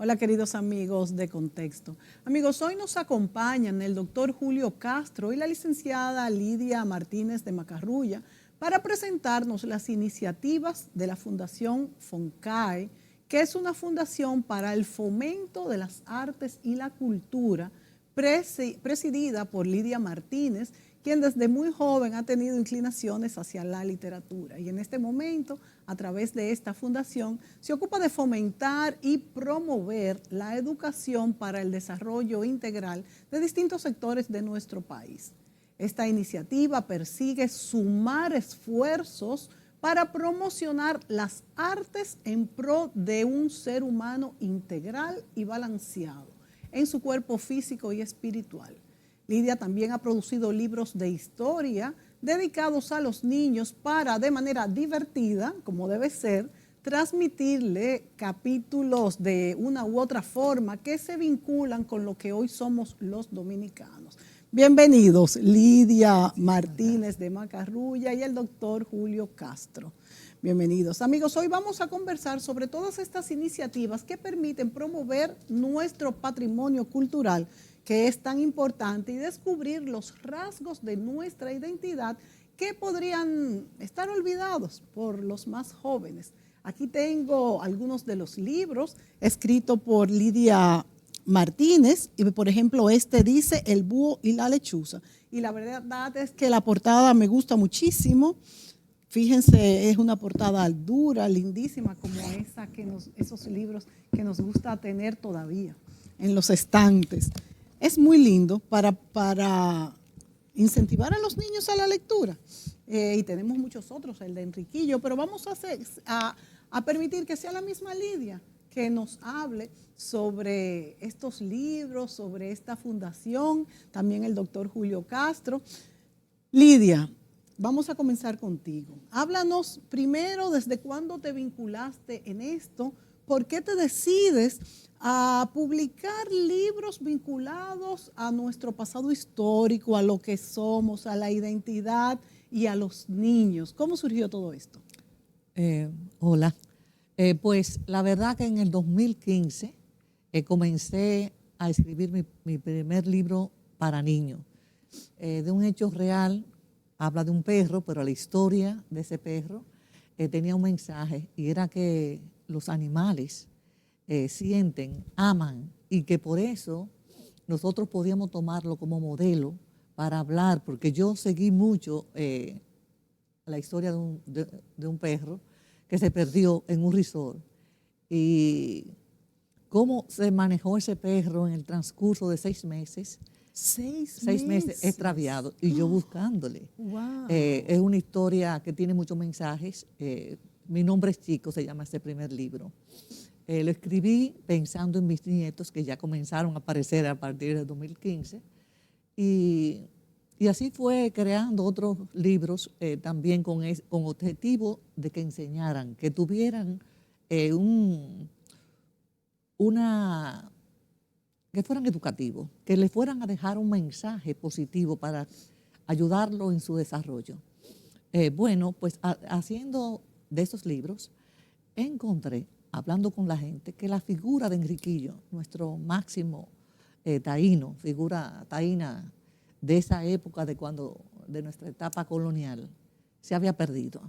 Hola queridos amigos de Contexto. Amigos, hoy nos acompañan el doctor Julio Castro y la licenciada Lidia Martínez de Macarrulla para presentarnos las iniciativas de la Fundación FONCAE, que es una fundación para el fomento de las artes y la cultura, presidida por Lidia Martínez, quien desde muy joven ha tenido inclinaciones hacia la literatura y en este momento, a través de esta fundación, se ocupa de fomentar y promover la educación para el desarrollo integral de distintos sectores de nuestro país. Esta iniciativa persigue sumar esfuerzos para promocionar las artes en pro de un ser humano integral y balanceado en su cuerpo físico y espiritual. Lidia también ha producido libros de historia dedicados a los niños para, de manera divertida, como debe ser, transmitirle capítulos de una u otra forma que se vinculan con lo que hoy somos los dominicanos. Bienvenidos, Lidia Martínez de Macarrulla y el doctor Julio Castro. Bienvenidos. Amigos, hoy vamos a conversar sobre todas estas iniciativas que permiten promover nuestro patrimonio cultural, que es tan importante, y descubrir los rasgos de nuestra identidad que podrían estar olvidados por los más jóvenes. Aquí tengo algunos de los libros escritos por Lidia Martínez, y por ejemplo este dice El búho y la lechuza, y la verdad es que la portada me gusta muchísimo. Fíjense, es una portada dura, lindísima, como esos libros que nos gusta tener todavía en los estantes. Es muy lindo para incentivar a los niños a la lectura. Y tenemos muchos otros, el de Enriquillo, pero vamos a permitir que sea la misma Lidia que nos hable sobre estos libros, sobre esta fundación, también el doctor Julio Castro. Lidia, vamos a comenzar contigo. Háblanos primero desde cuándo te vinculaste en esto, por qué te decides a publicar libros vinculados a nuestro pasado histórico, a lo que somos, a la identidad y a los niños. ¿Cómo surgió todo esto? Hola. Pues la verdad que en el 2015 comencé a escribir mi primer libro para niños. De un hecho real, habla de un perro, pero la historia de ese perro tenía un mensaje, y era que los animales sienten, aman, y que por eso nosotros podíamos tomarlo como modelo para hablar, porque yo seguí mucho la historia de un perro que se perdió en un resort, y cómo se manejó ese perro en el transcurso de 6 meses. 6 meses extraviado, y yo buscándole. Wow. Es una historia que tiene muchos mensajes. Mi nombre es Chico, se llama este primer libro. Lo escribí pensando en mis nietos, que ya comenzaron a aparecer a partir del 2015. Y así fue creando otros libros también con objetivo de que enseñaran, que tuvieran que fueran educativos, que le fueran a dejar un mensaje positivo para ayudarlo en su desarrollo. Bueno, pues haciendo de esos libros, encontré, hablando con la gente, que la figura de Enriquillo, nuestro máximo taíno, figura taína de esa época de nuestra etapa colonial, se había perdido.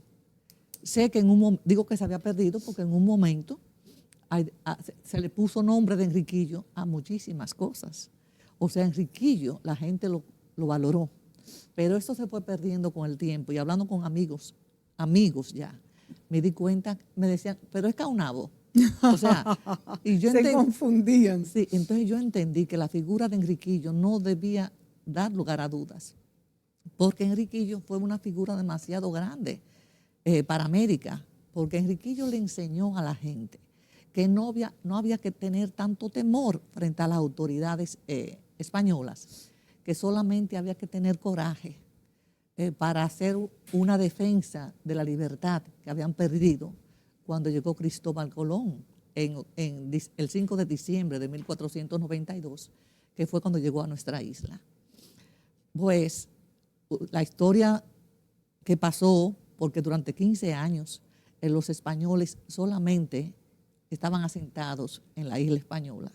Sé que digo que se había perdido porque en un momento se le puso nombre de Enriquillo a muchísimas cosas. O sea, Enriquillo, la gente lo valoró, pero eso se fue perdiendo con el tiempo. Y hablando con amigos ya, me di cuenta, me decían, pero es Caunabo. O sea, y yo se confundían. Sí, entonces yo entendí que la figura de Enriquillo no debía dar lugar a dudas, porque Enriquillo fue una figura demasiado grande para América, porque Enriquillo le enseñó a la gente que no había que tener tanto temor frente a las autoridades españolas, que solamente había que tener coraje para hacer una defensa de la libertad que habían perdido cuando llegó Cristóbal Colón el 5 de diciembre de 1492, que fue cuando llegó a nuestra isla. Pues la historia que pasó, porque durante 15 años los españoles solamente estaban asentados en la isla española.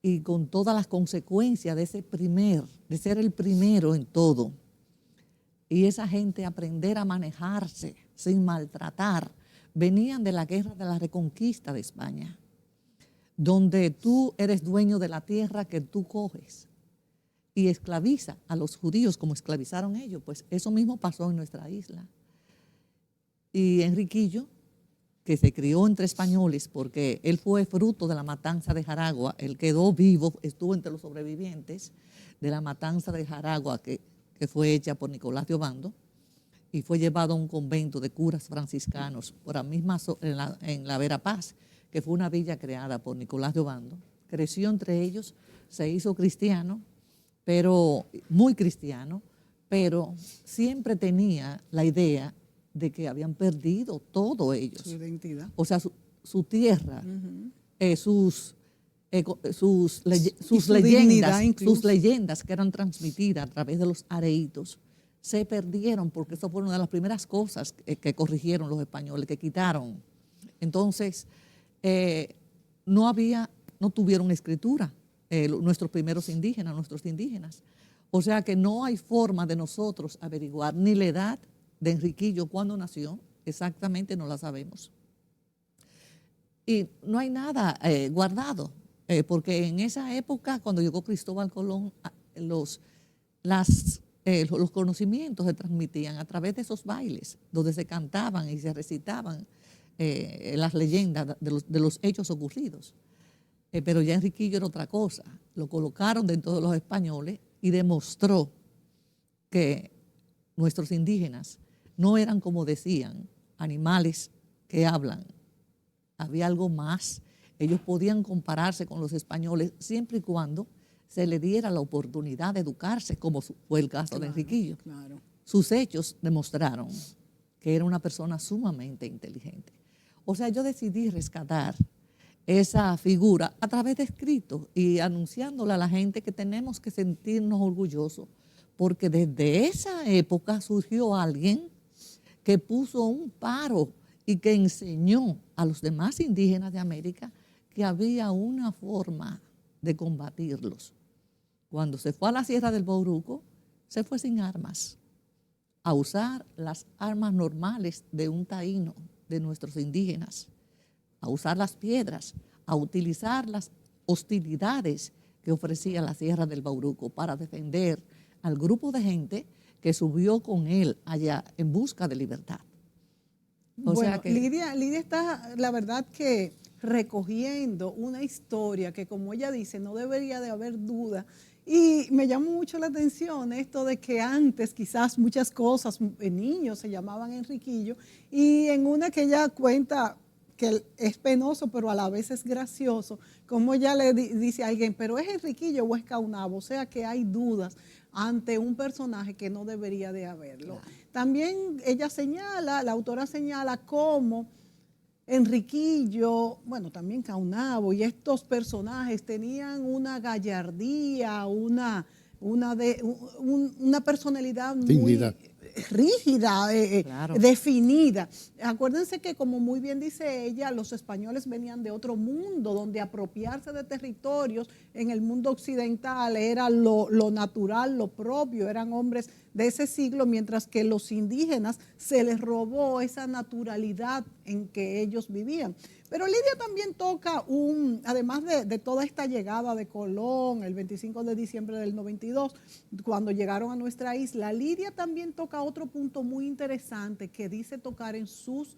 Y con todas las consecuencias de ser el primero en todo. Y esa gente aprender a manejarse sin maltratar, venían de la guerra de la reconquista de España, donde tú eres dueño de la tierra que tú coges y esclaviza a los judíos como esclavizaron ellos. Pues eso mismo pasó en nuestra isla. Y Enriquillo, que se crió entre españoles porque él fue fruto de la matanza de Jaragua, él quedó vivo, estuvo entre los sobrevivientes de la matanza de Jaragua que fue hecha por Nicolás de Obando, y fue llevado a un convento de curas franciscanos por la misma en la Verapaz, que fue una villa creada por Nicolás de Obando. Creció entre ellos, se hizo cristiano, pero muy cristiano, pero siempre tenía la idea de que habían perdido todo ellos. Su identidad. O sea, su tierra, sus leyendas que eran transmitidas a través de los areitos, se perdieron porque eso fue una de las primeras cosas que corrigieron los españoles, que quitaron. Entonces, no tuvieron escritura nuestros indígenas. O sea que no hay forma de nosotros averiguar ni la edad de Enriquillo, cuándo nació, exactamente no la sabemos. Y no hay nada guardado, porque en esa época, cuando llegó Cristóbal Colón, los conocimientos se transmitían a través de esos bailes, donde se cantaban y se recitaban las leyendas de los hechos ocurridos. Pero ya Enriquillo era otra cosa. Lo colocaron dentro de los españoles y demostró que nuestros indígenas no eran, como decían, animales que hablan. Había algo más. Ellos podían compararse con los españoles siempre y cuando se le diera la oportunidad de educarse, como fue el caso de Enriquillo. Claro. Sus hechos demostraron que era una persona sumamente inteligente. O sea, yo decidí rescatar esa figura a través de escritos y anunciándole a la gente que tenemos que sentirnos orgullosos, porque desde esa época surgió alguien que puso un paro y que enseñó a los demás indígenas de América que había una forma de combatirlos. Cuando se fue a la Sierra del Bauruco, se fue sin armas, a usar las armas normales de un taíno, de nuestros indígenas, a usar las piedras, a utilizar las hostilidades que ofrecía la Sierra del Bauruco para defender al grupo de gente que subió con él allá en busca de libertad. Lidia está, la verdad, que recogiendo una historia que, como ella dice, no debería de haber duda. Y me llamó mucho la atención esto de que antes quizás muchas cosas, niños se llamaban Enriquillo, y en una que ella cuenta que es penoso, pero a la vez es gracioso, como ella le dice a alguien, pero ¿es Enriquillo o es Caunabo? O sea que hay dudas ante un personaje que no debería de haberlo. Claro. También ella señala, la autora señala cómo Enriquillo, bueno, también Caunabo y estos personajes tenían una gallardía, una personalidad muy rígida, claro, definida. Acuérdense que, como muy bien dice ella, los españoles venían de otro mundo, donde apropiarse de territorios en el mundo occidental era lo natural, lo propio, eran hombres de ese siglo, mientras que los indígenas se les robó esa naturalidad en que ellos vivían. Pero Lidia también toca además de toda esta llegada de Colón, el 25 de diciembre del 92, cuando llegaron a nuestra isla, Lidia también toca otro punto muy interesante que dice tocar en sus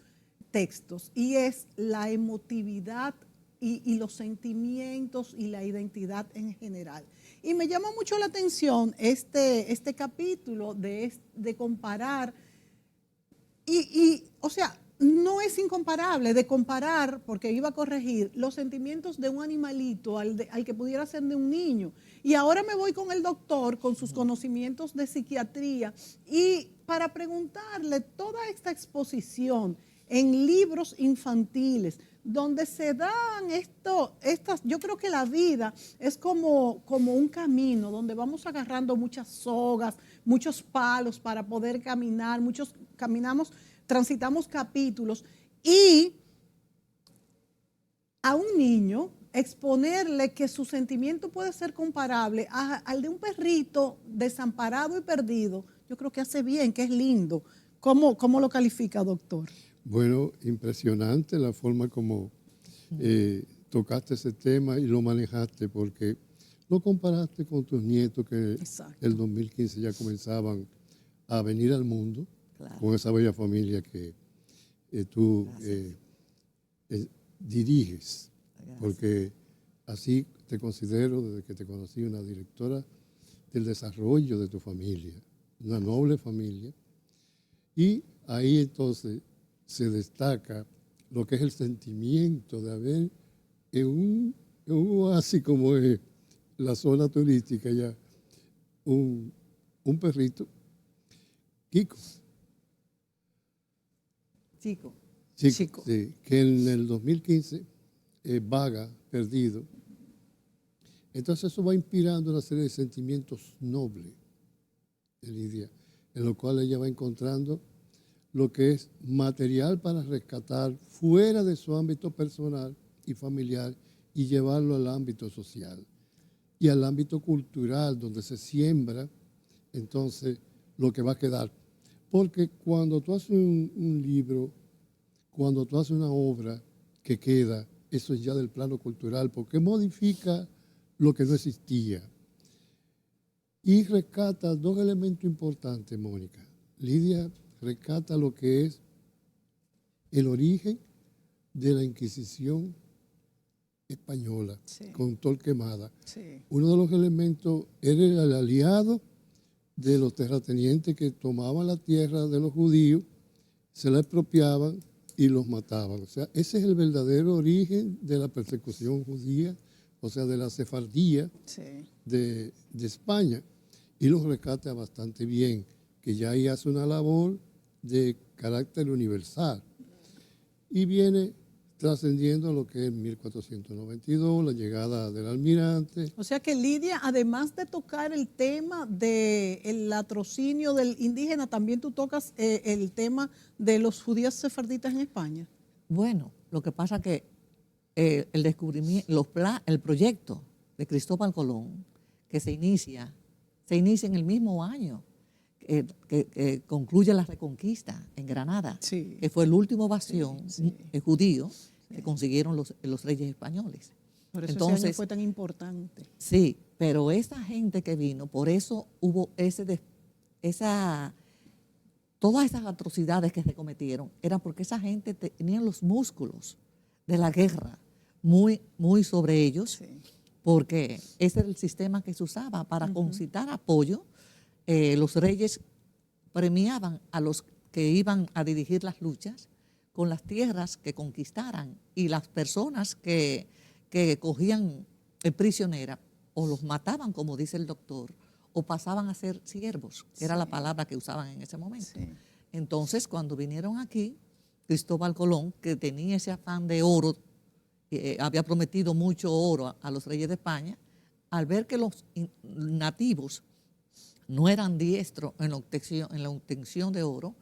textos, y es la emotividad y los sentimientos y la identidad en general. Y me llama mucho la atención este capítulo de comparar, o sea, no es incomparable, de comparar, porque iba a corregir, los sentimientos de un animalito al que pudiera ser de un niño. Y ahora me voy con el doctor, con sus conocimientos de psiquiatría, y para preguntarle toda esta exposición en libros infantiles, donde se dan yo creo que la vida es como un camino, donde vamos agarrando muchas sogas, muchos palos para poder caminar, transitamos capítulos, y a un niño, exponerle que su sentimiento puede ser comparable al de un perrito desamparado y perdido, yo creo que hace bien, que es lindo. ¿Cómo lo califica, doctor? Bueno, impresionante la forma como tocaste ese tema y lo manejaste, porque lo comparaste con tus nietos que Exacto. el 2015 ya comenzaban a venir al mundo, Claro. con esa bella familia que tú diriges, Gracias. porque así te considero desde que te conocí una directora del desarrollo de tu familia, una noble familia, y ahí entonces se destaca lo que es el sentimiento de haber en un oasis como es la zona turística ya, un perrito, Kiko. Chico. Chico. Sí, que en el 2015 vaga, perdido. Entonces eso va inspirando una serie de sentimientos nobles de Lidia, en lo cual ella va encontrando lo que es material para rescatar fuera de su ámbito personal y familiar y llevarlo al ámbito social y al ámbito cultural, donde se siembra entonces lo que va a quedar. Porque cuando tú haces un libro, cuando tú haces una obra que queda, eso es ya del plano cultural, porque modifica lo que no existía. Y rescata dos elementos importantes, Mónica. Lidia rescata lo que es el origen de la Inquisición española, Sí. con Torquemada. Sí. Uno de los elementos era el aliado de los terratenientes que tomaban la tierra de los judíos, se la expropiaban y los mataban. O sea, ese es el verdadero origen de la persecución judía, o sea, de la sefardía Sí. de España. Y los rescata bastante bien, que ya ahí hace una labor de carácter universal. Y viene trascendiendo a lo que es 1492, la llegada del almirante. O sea que Lidia, además de tocar el tema del latrocinio del indígena, también tú tocas el tema de los judíos sefarditas en España. Bueno, lo que pasa que el descubrimiento, el proyecto de Cristóbal Colón, que se inicia en el mismo año que concluye la Reconquista en Granada, Sí. que fue el último bastión Sí. judío que consiguieron los reyes españoles. Por eso Entonces, ese año fue tan importante. sí, pero esa gente que vino, por eso hubo todas esas atrocidades que se cometieron, era porque esa gente tenía los músculos de la guerra muy, muy sobre ellos, Sí. porque ese era el sistema que se usaba para concitar apoyo. Los reyes premiaban a los que iban a dirigir las luchas con las tierras que conquistaran, y las personas que cogían prisionera o los mataban, como dice el doctor, o pasaban a ser siervos, que era la palabra que usaban en ese momento. Sí. Entonces, cuando vinieron aquí, Cristóbal Colón, que tenía ese afán de oro, había prometido mucho oro a los reyes de España, al ver que los nativos no eran diestros en la obtención de oro,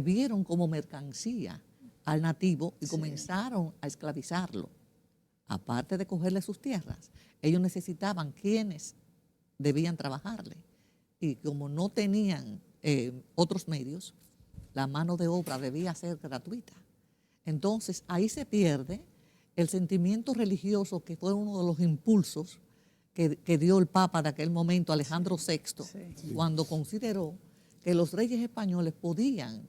vieron como mercancía al nativo y comenzaron a esclavizarlo. Aparte de cogerle sus tierras, ellos necesitaban quienes debían trabajarle. Y como no tenían otros medios, la mano de obra debía ser gratuita. Entonces, ahí se pierde el sentimiento religioso, que fue uno de los impulsos que dio el Papa de aquel momento, Alejandro VI, cuando consideró que los reyes españoles podían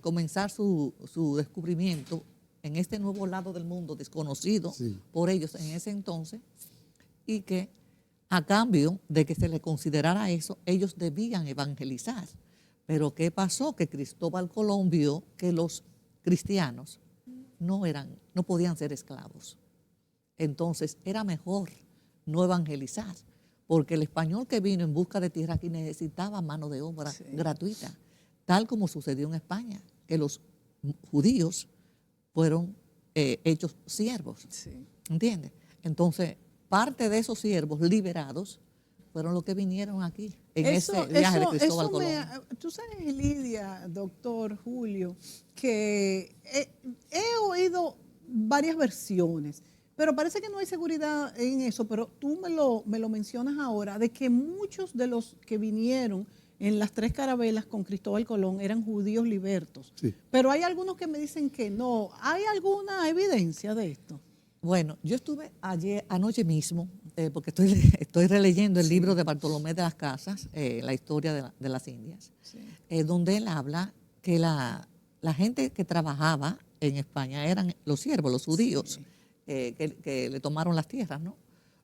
comenzar su descubrimiento en este nuevo lado del mundo desconocido por ellos en ese entonces, y que a cambio de que se les considerara eso, ellos debían evangelizar. Pero ¿qué pasó? Que Cristóbal Colón vio que los cristianos no podían ser esclavos. Entonces era mejor no evangelizar, porque el español que vino en busca de tierra aquí necesitaba mano de obra gratuita, tal como sucedió en España, que los judíos fueron hechos siervos. ¿Entiendes? Entonces, parte de esos siervos liberados fueron los que vinieron aquí en ese viaje de Cristóbal Colón. Tú sabes, Lidia, doctor Julio, que he oído varias versiones, Pero parece que no hay seguridad en eso, pero tú me lo mencionas ahora, de que muchos de los que vinieron en las 3 carabelas con Cristóbal Colón eran judíos libertos. Sí. Pero hay algunos que me dicen que no. ¿Hay alguna evidencia de esto? Bueno, yo estuve anoche mismo, porque estoy releyendo el libro de Bartolomé de las Casas, la historia de las Indias, donde él habla que la gente que trabajaba en España eran los siervos, los judíos, que le tomaron las tierras, ¿no?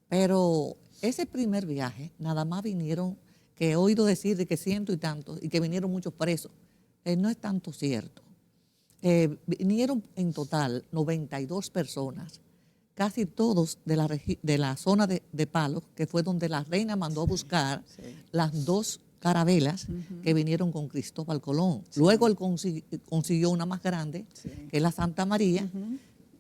Pero ese primer viaje, nada más vinieron, que he oído decir de que 100 y tantos, y que vinieron muchos presos. No es tanto cierto. Vinieron en total 92 personas, casi todos de la zona de Palos, que fue donde la reina mandó a buscar las 2 carabelas que vinieron con Cristóbal Colón. Luego él consiguió una más grande, que es la Santa María,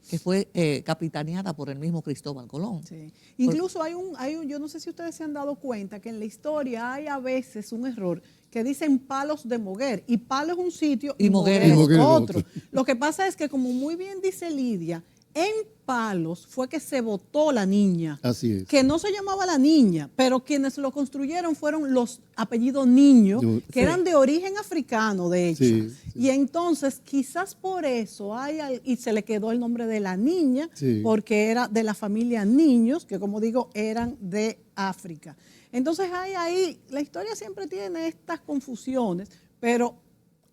que fue capitaneada por el mismo Cristóbal Colón. Sí. Incluso hay un, yo no sé si ustedes se han dado cuenta que en la historia hay a veces un error que dicen Palos de Moguer, y Palo es un sitio y Moguer es otro. Lo que pasa es que, como muy bien dice Lidia, en Palos fue que se votó la niña. Así es. Que no se llamaba la niña, pero quienes lo construyeron fueron los apellidos Niño, que eran de origen africano, de hecho. Sí. Y entonces, quizás por eso y se le quedó el nombre de la niña, porque era de la familia Niños, que como digo, eran de África. Entonces, ahí, la historia siempre tiene estas confusiones, pero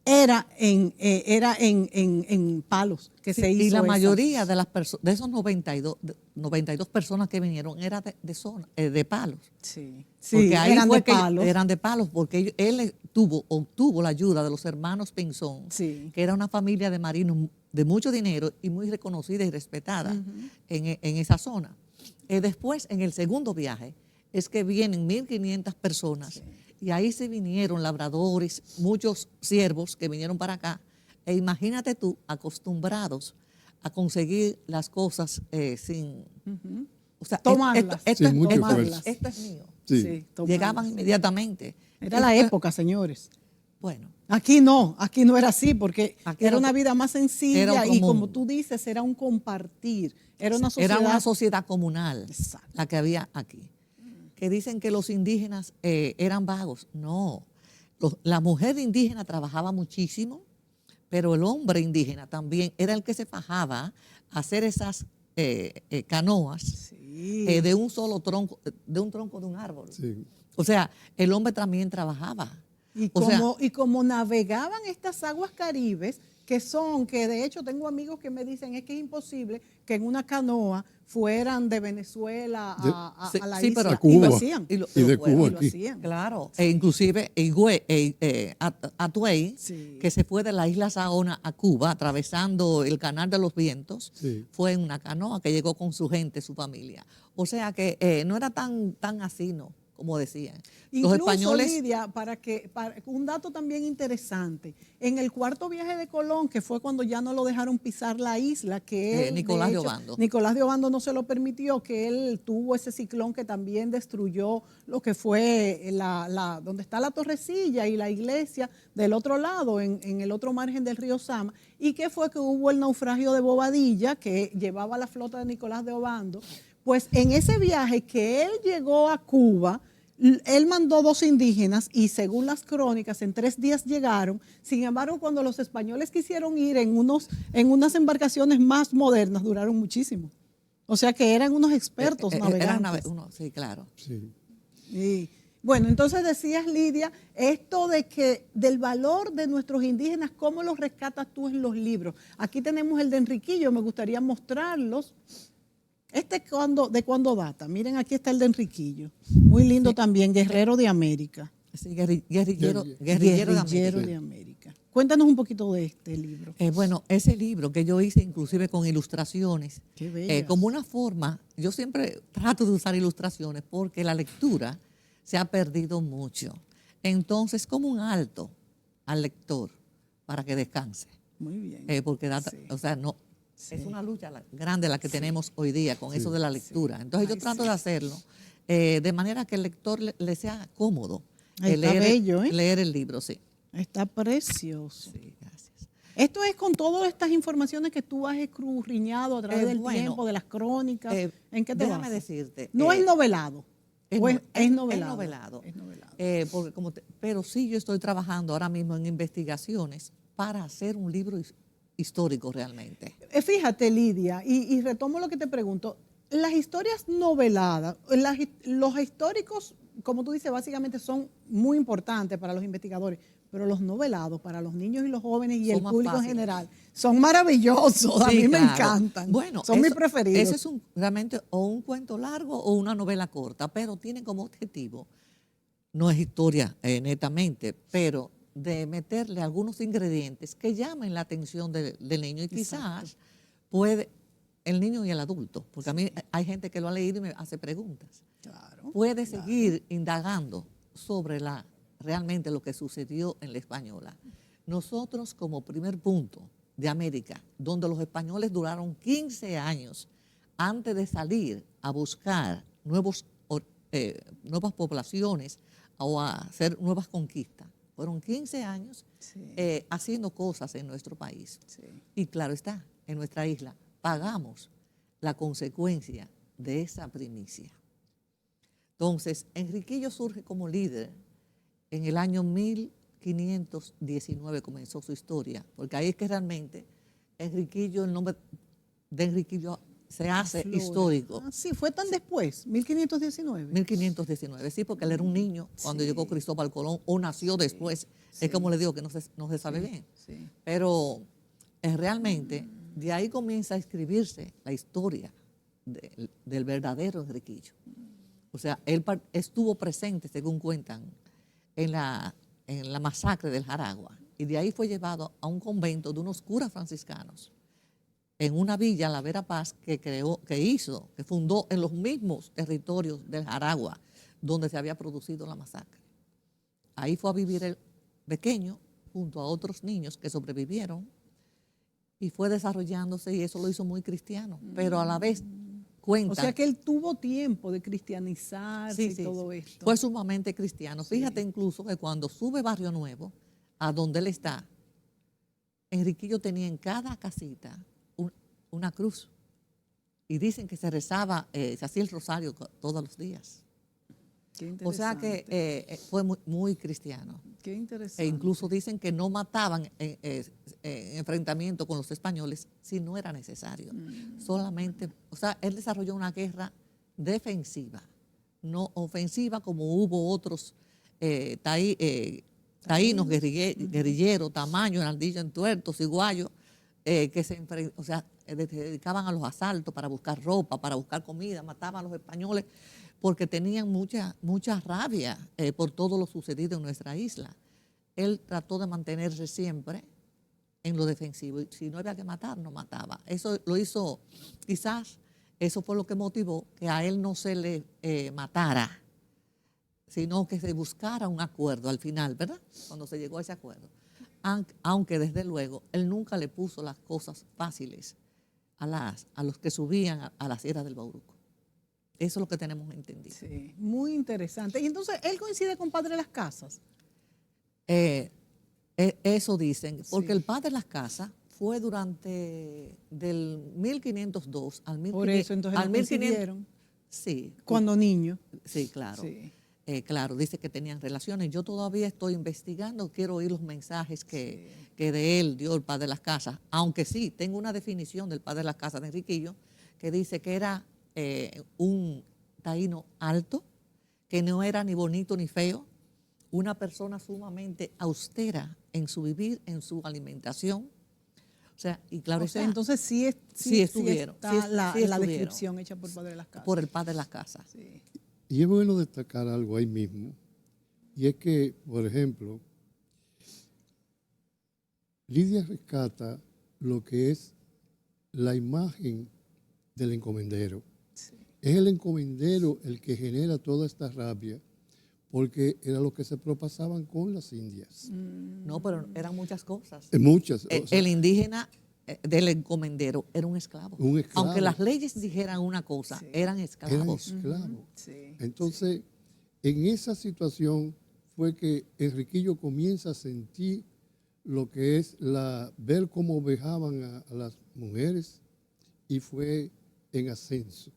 era en Palos que se hizo. Y la mayoría de esos 92 personas que vinieron eran de Palos. Sí, porque ahí eran fue de Palos. Eran de Palos, porque él obtuvo la ayuda de los hermanos Pinzón, que era una familia de marinos de mucho dinero y muy reconocida y respetada en esa zona. Después, en el segundo viaje, es que vienen 1.500 personas. Y ahí se vinieron labradores, muchos siervos que vinieron para acá. E imagínate tú, acostumbrados a conseguir las cosas sin... O sea, tomarlas. Esto es mío. Sí. Llegaban inmediatamente. Era la época, señores. Bueno. Aquí no era así, porque era una vida más sencilla y, como tú dices, era un compartir. Era una sociedad comunal. Exacto. La que había aquí. Que dicen que los indígenas eran vagos. No, la mujer indígena trabajaba muchísimo, pero el hombre indígena también era el que se fajaba a hacer esas canoas de un solo tronco, de un tronco de un árbol. Sí. O sea, el hombre también trabajaba. Y como navegaban estas aguas caribes, que de hecho tengo amigos que me dicen es que es imposible que en una canoa fueran de Venezuela a la isla. Pero a Cuba. Y lo hacían. Y de Cuba aquí. Claro. E inclusive Atuey, que se fue de la isla Saona a Cuba, atravesando el Canal de los Vientos, fue en una canoa que llegó con su gente, su familia. O sea que no era tan así, ¿no? Como decían. Incluso, los españoles, Lidia, para un dato también interesante, en el cuarto viaje de Colón, que fue cuando ya no lo dejaron pisar la isla, que él, Nicolás de Obando. Nicolás de Obando no se lo permitió, que él tuvo ese ciclón que también destruyó lo que fue donde está la torrecilla y la iglesia del otro lado, en el otro margen del río Sama, y que fue que hubo el naufragio de Bobadilla, que llevaba la flota de Nicolás de Obando. Pues en ese viaje que él llegó a Cuba, él mandó 2 indígenas y, según las crónicas, en 3 días llegaron. Sin embargo, cuando los españoles quisieron ir en unas embarcaciones más modernas, duraron muchísimo. O sea que eran unos expertos navegantes. Sí, claro. Sí. Y, bueno, entonces decías, Lidia, esto del valor de nuestros indígenas, ¿cómo los rescatas tú en los libros? Aquí tenemos el de Enriquillo, me gustaría mostrarlos. ¿De cuándo data? Miren, aquí está el de Enriquillo. Muy lindo también, Guerrero de América. Sí, guerrillero de América. Cuéntanos un poquito de este libro. Bueno, ese libro que yo hice inclusive con ilustraciones, Qué como una forma, yo siempre trato de usar ilustraciones porque la lectura se ha perdido mucho. Entonces, como un alto al lector para que descanse. Muy bien. Porque o sea, no... Sí. Es una lucha grande la que tenemos hoy día con eso de la lectura. Entonces yo trato de hacerlo de manera que el lector le sea cómodo leer el libro, sí. Está precioso. Sí, gracias. Esto es con todas estas informaciones que tú has escrutiñado a través del Bueno, tiempo, de las crónicas. ¿En qué te déjame basas? decirte. No es novelado. Es ¿O es novelado. novelado? Es novelado. Porque pero sí, yo estoy trabajando ahora mismo en investigaciones para hacer un libro histórico realmente. Fíjate, Lidia, y retomo lo que te pregunto. Las historias noveladas, los históricos, como tú dices, básicamente son muy importantes para los investigadores, pero los novelados para los niños y los jóvenes y Son el más público en fáciles. general son maravillosos. A Sí, mí me claro. encantan. Bueno, son mis preferidos. Eso es realmente o un cuento largo o una novela corta, pero tienen como objetivo, no es historia netamente, pero de meterle algunos ingredientes que llamen la atención del niño y quizás puede, el niño y el adulto, porque a mí hay gente que lo ha leído y me hace preguntas, Claro, puede seguir indagando sobre realmente lo que sucedió en la española. Nosotros como primer punto de América, donde los españoles duraron 15 años antes de salir a buscar nuevas poblaciones o a hacer nuevas conquistas. Fueron 15 años haciendo cosas en nuestro país. Sí. Y claro está, en nuestra isla pagamos la consecuencia de esa primicia. Entonces, Enriquillo surge como líder en el año 1519, comenzó su historia, porque ahí es que realmente Enriquillo, el nombre de Enriquillo se hace Flora. histórico. Sí, fue tan después, 1519. 1519, sí, porque él era un niño cuando llegó Cristóbal Colón o nació después. Es como le digo que no se sabe bien. Sí. Pero realmente de ahí comienza a escribirse la historia del verdadero Enriquillo. O sea, él estuvo presente, según cuentan, en la masacre del Jaragua. Y de ahí fue llevado a un convento de unos curas franciscanos en una villa, la Vera Paz, que fundó en los mismos territorios del Jaragua, donde se había producido la masacre. Ahí fue a vivir el pequeño, junto a otros niños que sobrevivieron, y fue desarrollándose, y eso lo hizo muy cristiano, pero a la vez cuenta. O sea que él tuvo tiempo de cristianizarse y todo esto. Fue sumamente cristiano. Sí. Fíjate incluso que cuando sube Barrio Nuevo, a donde él está, Enriquillo tenía en cada casita una cruz. Y dicen que se rezaba, se hacía el rosario todos los días. Qué interesante. O sea que fue muy, muy cristiano. Qué interesante. E incluso dicen que no mataban en enfrentamiento con los españoles si no era necesario. Solamente, o sea, él desarrolló una guerra defensiva, no ofensiva como hubo otros taínos, guerrilleros, Tamaño, Nardillo, Entuerto, Ciguayo, que se dedicaban a los asaltos para buscar ropa, para buscar comida, mataban a los españoles porque tenían mucha rabia por todo lo sucedido en nuestra isla. Él trató de mantenerse siempre en lo defensivo. Y si no había que matar, no mataba. Eso lo hizo, quizás, eso fue lo que motivó que a él no se le matara, sino que se buscara un acuerdo al final, ¿verdad? Cuando se llegó a ese acuerdo. Aunque desde luego él nunca le puso las cosas fáciles a los que subían a la Sierra del Bauruco. Eso es lo que tenemos entendido. Sí, muy interesante. Y entonces, ¿él coincide con Padre Las Casas? Eso dicen, porque Sí. el Padre Las Casas fue durante del 1502 al 1500. Por eso, entonces, al no 1500. coincidieron Sí. cuando niño. Sí, claro. Sí. Claro, dice que tenían relaciones. Yo todavía estoy investigando, quiero oír los mensajes que de él dio el Padre de las Casas, aunque sí, tengo una definición del Padre de las Casas de Enriquillo que dice que era un taíno alto, que no era ni bonito ni feo, una persona sumamente austera en su vivir, en su alimentación. O sea, y claro, Entonces sí estuvieron, está la estuvieron descripción hecha por Padre Las Casas. por el Padre de las Casas. Sí. Y es bueno destacar algo ahí mismo, y es que, por ejemplo, Lidia rescata lo que es la imagen del encomendero. Sí. Es el encomendero el que genera toda esta rabia, porque era lo que se propasaban con las indias. No, pero eran muchas cosas. Muchas. El indígena del encomendero era un esclavo. Un esclavo. Aunque las leyes dijeran una cosa, Sí. eran Eran esclavos. esclavos. Sí. Entonces, en esa situación fue que Enriquillo comienza a sentir lo que es ver cómo vejaban a las mujeres y fue en ascenso.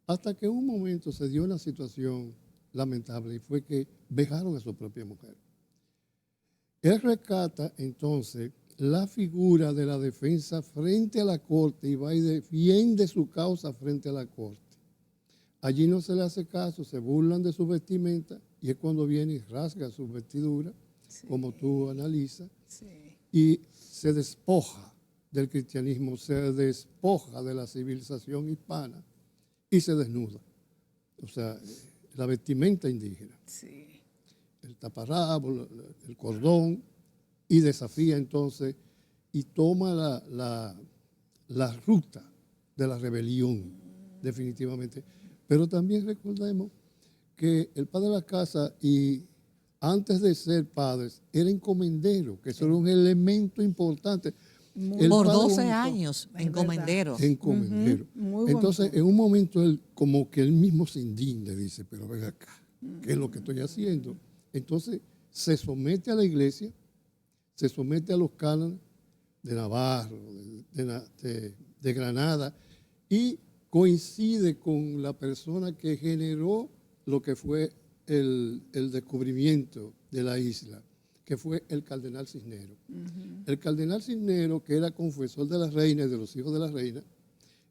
Hasta que en un momento se dio una situación lamentable y fue que vejaron a su propia mujer. Él rescata entonces la figura de la defensa frente a la corte y va y defiende su causa frente a la corte. Allí no se le hace caso, se burlan de su vestimenta y es cuando viene y rasga su vestidura, sí, como tú analizas, sí, y se despoja del cristianismo, se despoja de la civilización hispana y se desnuda. O sea, la vestimenta indígena. Sí. El taparrabo, el cordón, y desafía entonces y toma la ruta de la rebelión, definitivamente. Pero también recordemos que el padre de la casa, y antes de ser padres, era encomendero, que eso era un elemento importante. Por 12 años, encomendero. Encomendero. Entonces, en un momento, él como que él mismo se indigna, dice, pero ven acá, ¿qué es lo que estoy haciendo? Entonces, se somete a la iglesia, se somete a los cánones de Navarro, de Granada, y coincide con la persona que generó lo que fue el descubrimiento de la isla, que fue el cardenal Cisneros. El cardenal Cisneros, que era confesor de la reina y de los hijos de la reina,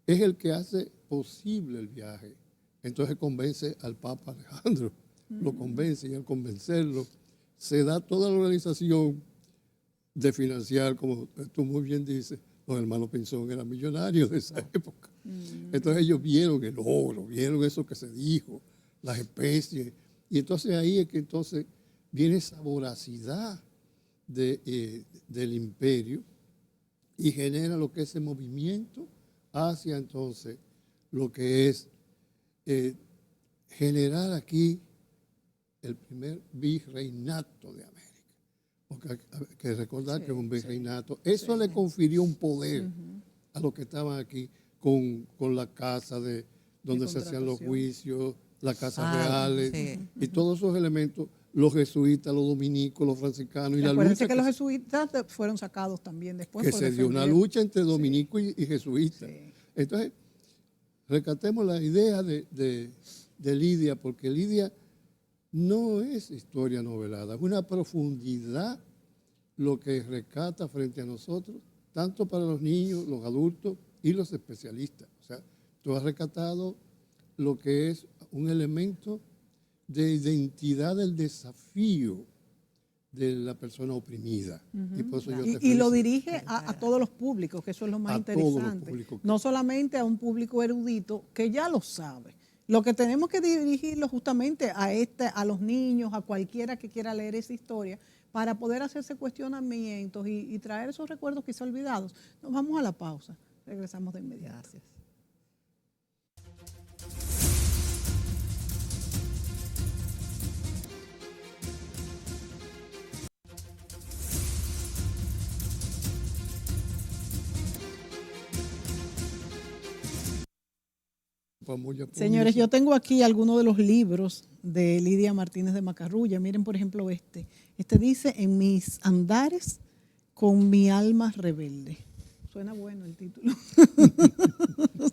es el que hace posible el viaje. Entonces convence al Papa Alejandro, lo convence, y al convencerlo se da toda la organización de financiar, como tú muy bien dices, los hermanos Pinzón eran millonarios de esa época. Entonces ellos vieron el oro, vieron eso que se dijo, las especies, y entonces ahí es que entonces viene esa voracidad del imperio y genera lo que es ese movimiento hacia entonces lo que es generar aquí el primer virreinato de América. Porque hay que recordar que es un virreinato. Eso le confirió un poder a los que estaban aquí con la casa donde se hacían los juicios, las casas reales y todos esos elementos, los jesuitas, los dominicos, los franciscanos. Y acuérdense que los jesuitas fueron sacados también después. Que se dio una lucha entre dominicos y jesuitas. Sí. Entonces, rescatemos la idea de Lidia, porque Lidia no es historia novelada, es una profundidad lo que rescata frente a nosotros, tanto para los niños, los adultos y los especialistas. O sea, tú has rescatado lo que es un elemento de identidad del desafío de la persona oprimida. Y, por eso yo y lo dirige a todos los públicos, que eso es lo más interesante. No solamente a un público erudito que ya lo sabe. Lo que tenemos que dirigirlo justamente a los niños, a cualquiera que quiera leer esa historia, para poder hacerse cuestionamientos y traer esos recuerdos quizá olvidados. Nos vamos a la pausa. Regresamos de inmediato. Gracias. Señores, yo tengo aquí algunos de los libros de Lidia Martínez de Macarrulla. Miren, por ejemplo, este. Este dice, En mis andares con mi alma rebelde. Suena bueno el título.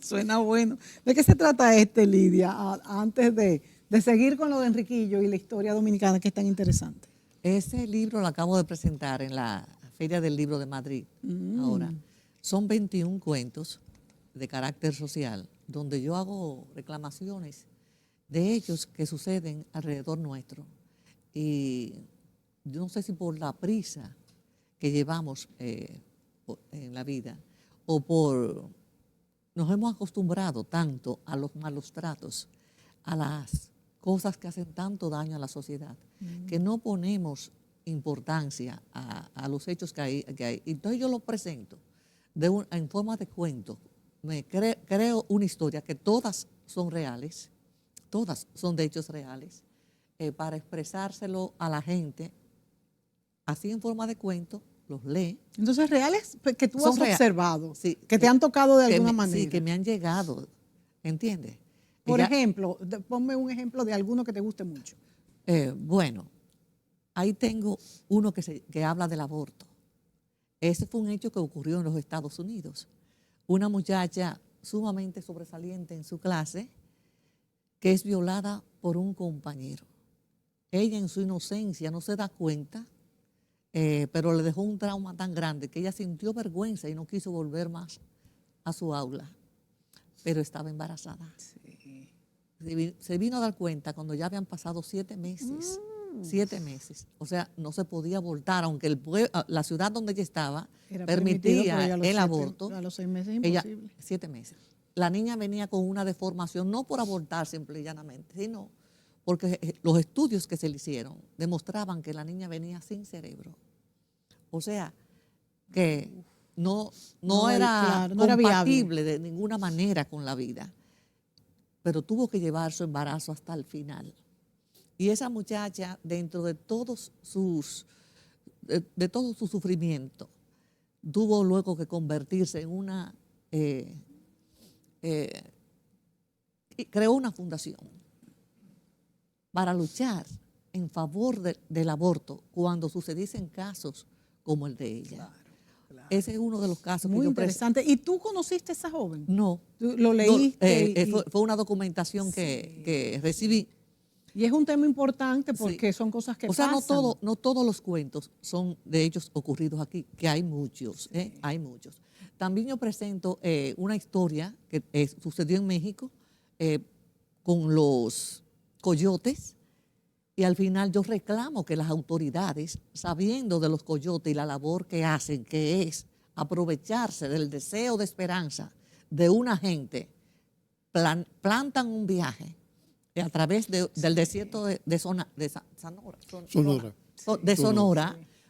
Suena bueno. ¿De qué se trata Lidia? Antes de seguir con lo de Enriquillo y la historia dominicana, que es tan interesante. Ese libro lo acabo de presentar en la Feria del Libro de Madrid. Ahora, son 21 cuentos de carácter social, donde yo hago reclamaciones de hechos que suceden alrededor nuestro. Y yo no sé si por la prisa que llevamos en la vida o nos hemos acostumbrado tanto a los malos tratos, a las cosas que hacen tanto daño a la sociedad, que no ponemos importancia a los hechos que hay. Entonces yo lo presento en forma de cuento. Creo una historia que todas son reales, todas son de hechos reales, para expresárselo a la gente, así en forma de cuento, los lee. Entonces, reales que tú has observado, sí, que te han tocado de alguna manera. Sí, que me han llegado, ¿entiendes? Por ejemplo, ponme un ejemplo de alguno que te guste mucho. Bueno, ahí tengo uno que habla del aborto. Ese fue un hecho que ocurrió en los Estados Unidos. Una muchacha sumamente sobresaliente en su clase que es violada por un compañero. Ella en su inocencia no se da cuenta, pero le dejó un trauma tan grande que ella sintió vergüenza y no quiso volver más a su aula, pero estaba embarazada. Sí. Se vino a dar cuenta cuando ya habían pasado 7 meses. 7 meses. O sea, no se podía abortar, aunque la ciudad donde ella estaba Era permitía permitido, pero el aborto. A los 6 meses es Ella, imposible. 7 meses. La niña venía con una deformación, no por abortar simple y llanamente, sino porque los estudios que se le hicieron demostraban que la niña venía sin cerebro. O sea, que no era claro, no era compatible de ninguna manera con la vida. Pero tuvo que llevar su embarazo hasta el final. Y esa muchacha, dentro de todos de todo su sufrimiento, tuvo luego que convertirse en una y creó una fundación para luchar en favor del aborto cuando sucediesen casos como el de ella. Claro. Ese es uno de los casos Muy que yo interesante. ¿Y tú conociste a esa joven? No. ¿Tú lo No, leíste? fue una documentación que recibí. Y es un tema importante porque son cosas que pasan. O sea, no todos los cuentos son de hechos ocurridos aquí, que hay muchos, hay muchos. También yo presento una historia que sucedió en México con los coyotes, y al final yo reclamo que las autoridades, sabiendo de los coyotes y la labor que hacen, que es aprovecharse del deseo de esperanza de una gente, plantan un viaje a través del desierto de Sonora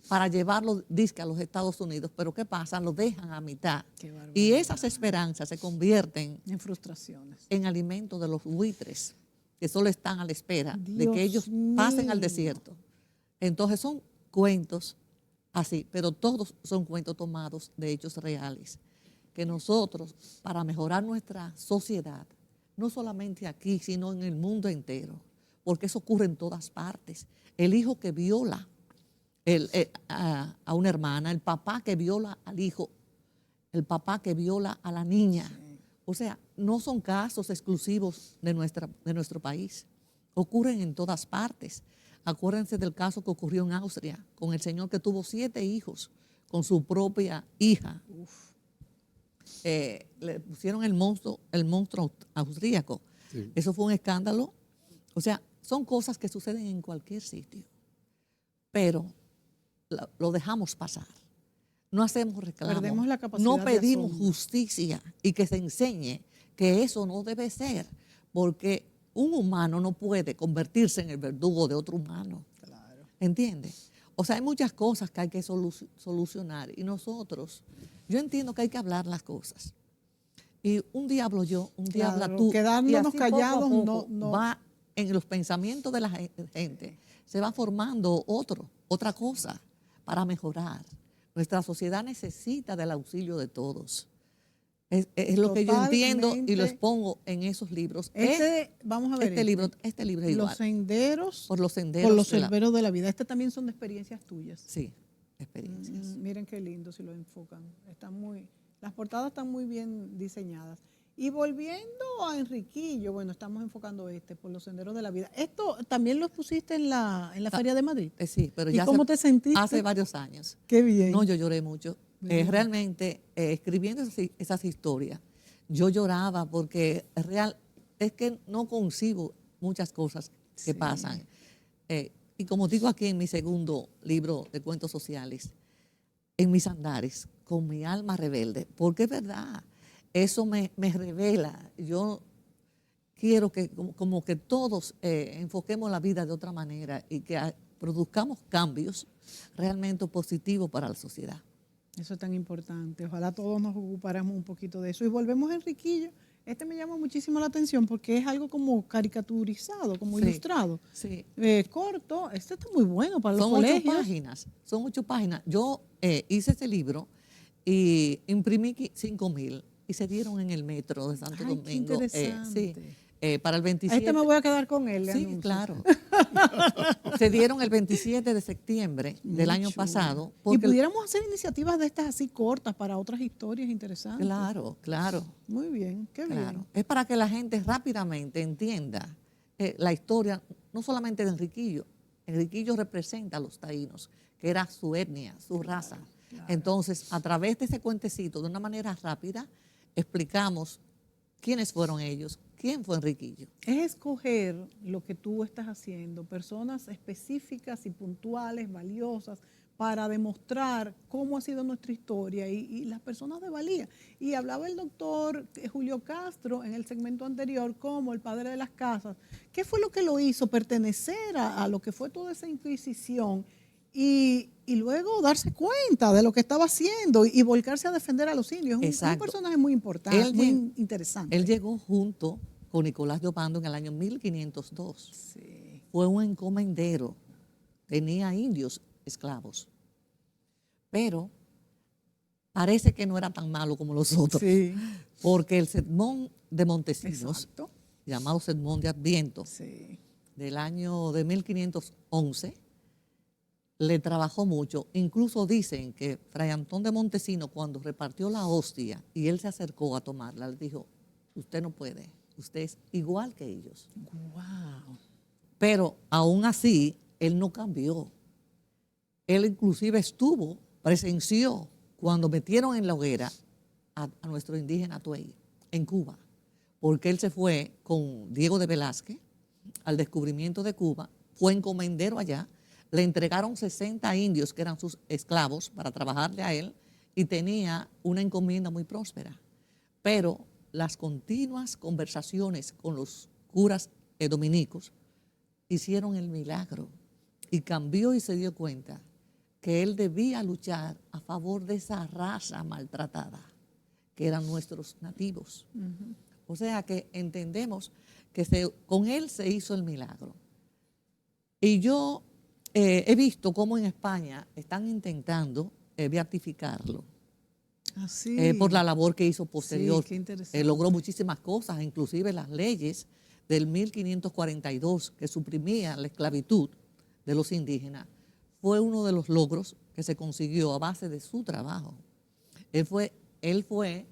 para llevarlo disque a los Estados Unidos, pero ¿qué pasa? Lo dejan a mitad. Y esas esperanzas se convierten en frustraciones, en alimento de los buitres, que solo están a la espera de que ellos pasen al desierto. Entonces son cuentos así, pero todos son cuentos tomados de hechos reales, que nosotros, para mejorar nuestra sociedad, no solamente aquí, sino en el mundo entero, porque eso ocurre en todas partes. El hijo que viola a una hermana, el papá que viola al hijo, el papá que viola a la niña. Sí. O sea, no son casos exclusivos de nuestro país, ocurren en todas partes. Acuérdense del caso que ocurrió en Austria, con el señor que tuvo 7 hijos con su propia hija. Le pusieron el monstruo austríaco. Sí. Eso fue un escándalo. O sea, son cosas que suceden en cualquier sitio, pero lo dejamos pasar. No hacemos reclamos, perdemos la capacidad, no pedimos justicia y que se enseñe que eso no debe ser, porque un humano no puede convertirse en el verdugo de otro humano. Claro. ¿Entiendes? O sea, hay muchas cosas que hay que solucionar y nosotros, yo entiendo que hay que hablar las cosas. Y un día hablo yo, un día habla tú. Quedándonos callados poco a poco va en los pensamientos de la gente, se va formando otra cosa para mejorar. Nuestra sociedad necesita del auxilio de todos. Es lo que yo entiendo y lo expongo en esos libros. Vamos a ver. Este libro es igual. Los senderos. Por los senderos de la vida. Este también son de experiencias tuyas. Sí, experiencias. Miren qué lindo si lo enfocan. Las portadas están muy bien diseñadas. Y volviendo a Enriquillo, bueno, estamos enfocando por los senderos de la vida. ¿Esto también lo pusiste en la Feria de Madrid? Sí, pero ¿Y cómo te sentiste? Hace varios años. Qué bien. No, yo lloré mucho. Realmente, escribiendo esas historias, yo lloraba porque es que no concibo muchas cosas que pasan. Y como digo aquí en mi segundo libro de cuentos sociales, en mis andares, con mi alma rebelde, porque es verdad. Eso me revela. Yo quiero que como que todos enfoquemos la vida de otra manera y que produzcamos cambios realmente positivos para la sociedad. Eso es tan importante. Ojalá todos nos ocupáramos un poquito de eso. Y volvemos a Enriquillo. Me llama muchísimo la atención porque es algo como caricaturizado, como ilustrado. Sí. Corto. Está muy bueno para los colegios. Son 8 páginas. Yo hice ese libro y imprimí 5,000. Y se dieron en el metro de Santo Domingo. Qué interesante. Para el 27. Me voy a quedar con él. Sí, claro. se dieron el 27 de septiembre del Muy año chulo. pasado. Y pudiéramos hacer iniciativas de estas así cortas para otras historias interesantes. Claro, claro. Muy bien, qué Claro, bien. es para que la gente rápidamente entienda la historia, no solamente de Enriquillo. Enriquillo representa a los taínos, que era su etnia, su raza. Entonces, a través de ese cuentecito, de una manera rápida, explicamos quiénes fueron ellos, quién fue Enriquillo. Es escoger lo que tú estás haciendo, personas específicas y puntuales, valiosas, para demostrar cómo ha sido nuestra historia y las personas de valía. Y hablaba el doctor Julio Castro en el segmento anterior como el padre de las casas. ¿Qué fue lo que lo hizo pertenecer a lo que fue toda esa Inquisición y luego darse cuenta de lo que estaba haciendo y volcarse a defender a los indios? Es un Exacto. personaje muy importante, Él muy lleg- interesante. Él llegó junto con Nicolás de Obando en el año 1502. Sí. Fue un encomendero, tenía indios esclavos, pero parece que no era tan malo como los otros, Sí. porque el sermón de Montesinos, Exacto. llamado Sermón de Adviento, Sí. del año de 1511, le trabajó mucho. Incluso dicen que Fray Antón de Montesinos, cuando repartió la hostia y él se acercó a tomarla, le dijo, usted no puede, usted es igual que ellos. Wow. Pero aún así, él no cambió. Él inclusive presenció cuando metieron en la hoguera a nuestro indígena Tuey en Cuba, porque él se fue con Diego de Velázquez al descubrimiento de Cuba, fue encomendero allá, le entregaron 60 indios que eran sus esclavos para trabajarle a él y tenía una encomienda muy próspera. Pero las continuas conversaciones con los curas dominicos hicieron el milagro y cambió y se dio cuenta que él debía luchar a favor de esa raza maltratada, que eran nuestros nativos. O sea que entendemos que con él se hizo el milagro. Y yo he visto cómo en España están intentando beatificarlo Así. por la labor que hizo posterior. Sí, qué interesante. Logró muchísimas cosas, inclusive las leyes del 1542 que suprimían la esclavitud de los indígenas. Fue uno de los logros que se consiguió a base de su trabajo. Él fue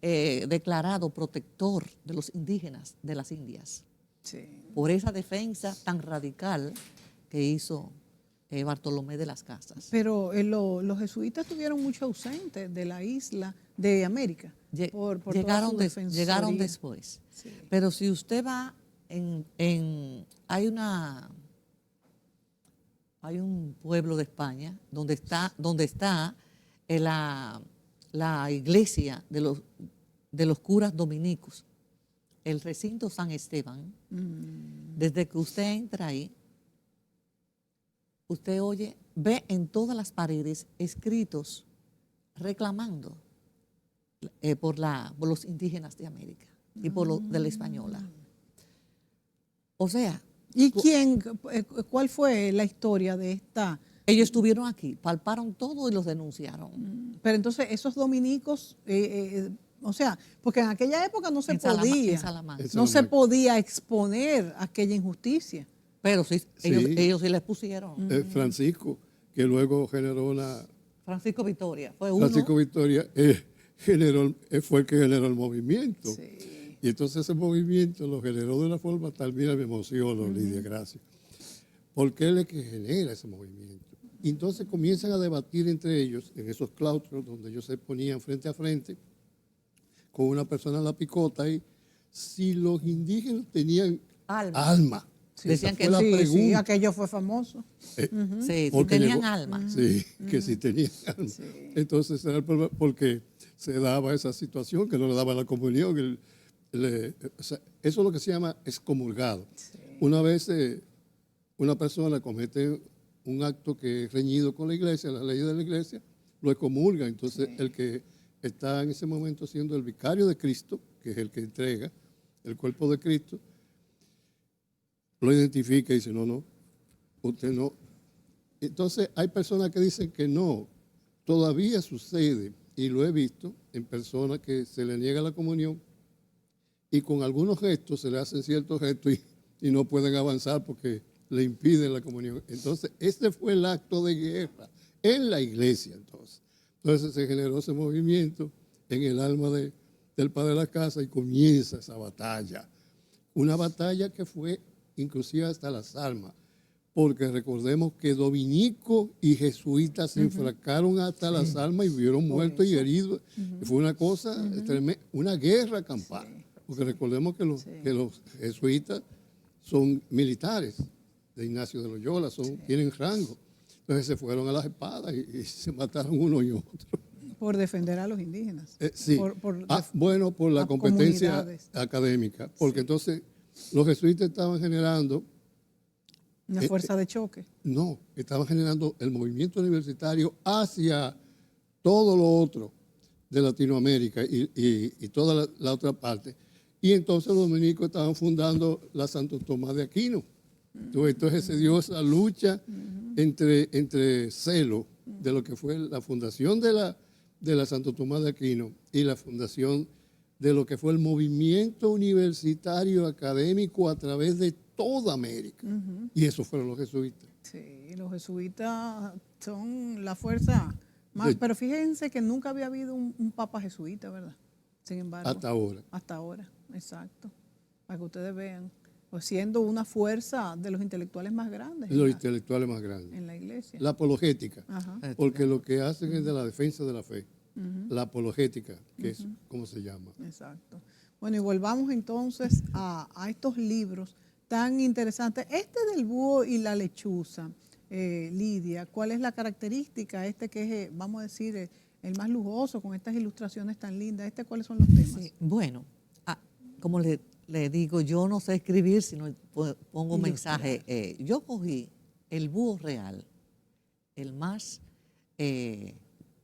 declarado protector de los indígenas de las Indias Sí. por esa defensa tan radical que hizo Bartolomé de las Casas. Pero los jesuitas estuvieron mucho ausentes de la isla de América. Por toda Llegaron, su defensoría. llegaron después. Sí. Pero si usted va hay un pueblo de España donde está la iglesia de los curas dominicos, el recinto San Esteban. Desde que usted entra ahí, usted ve en todas las paredes escritos reclamando por los indígenas de América y por los de la española. O sea, ¿Y cuál fue la historia de esta? ellos estuvieron aquí, palparon todo y los denunciaron. Pero entonces esos dominicos, o sea, porque en aquella época no se En podía, Salamanca. no se podía exponer aquella injusticia. Pero sí, Sí. ellos sí les pusieron. Francisco, que luego generó Francisco Victoria fue uno. Francisco Victoria fue el que generó el movimiento. Sí. Y entonces ese movimiento lo generó de una forma tal, mira, me emociono, Lidia, gracias. Porque él es el que genera ese movimiento. Y entonces comienzan a debatir entre ellos en esos claustros donde ellos se ponían frente a frente con una persona en la picota y si los indígenas tenían alma. Decían Esa que fue la Sí, sí, pregunta. aquello fue famoso. Sí, Porque tenían llegó- alma. Sí, que sí tenían alma. Entonces era el problema porque se daba esa situación que no le daban la comunión. O sea, eso es lo que se llama excomulgado. Una vez una persona comete un acto que es reñido con la iglesia, las leyes de la iglesia, lo excomulga. Entonces el que está en ese momento siendo el vicario de Cristo, que es el que entrega el cuerpo de Cristo, lo identifica y dice, no, usted no. Entonces hay personas que dicen que no, todavía sucede, y lo he visto en personas que se le niega la comunión y con algunos gestos se le hacen ciertos gestos y no pueden avanzar porque le impiden la comunión. Entonces, este fue el acto de guerra en la iglesia. Entonces se generó ese movimiento en el alma del padre de la casa y comienza esa batalla. Una batalla que fue inclusive hasta las almas, porque recordemos que dominicos y jesuitas se enfrascaron hasta las almas y vieron muertos y heridos. Fue una cosa tremenda, una guerra campal, porque recordemos que los jesuitas son militares de Ignacio de Loyola, tienen rango. Entonces se fueron a las espadas y se mataron uno y otro. Por defender a los indígenas. Sí. Bueno, por la competencia académica, porque entonces los jesuitas estaban generando una fuerza de choque. No, estaban generando el movimiento universitario hacia todo lo otro de Latinoamérica y toda la otra parte. Y entonces los dominicos estaban fundando la Santo Tomás de Aquino. Entonces se dio esa lucha entre celo de lo que fue la fundación de la Santo Tomás de Aquino y la fundación de lo que fue el movimiento universitario académico a través de toda América. Y esos fueron los jesuitas. Sí, los jesuitas son la fuerza más. Pero fíjense que nunca había habido un papa jesuita, ¿verdad? Sin embargo. Hasta ahora. Hasta ahora, exacto. Para que ustedes vean. Pues siendo una fuerza de los intelectuales más grandes. Los intelectuales más grandes. En la iglesia. La apologética. Ajá. Porque lo que hacen es de la defensa de la fe. La apologética, que es como se llama. Exacto. Bueno, y volvamos entonces a estos libros tan interesantes. Este del búho y la lechuza, Lidia, ¿cuál es la característica? Este que es, vamos a decir, el más lujoso, con estas ilustraciones tan lindas. ¿Cuáles son los temas? Sí, bueno, como le digo, yo no sé escribir, sino pongo un mensaje. Yo cogí el búho real, el más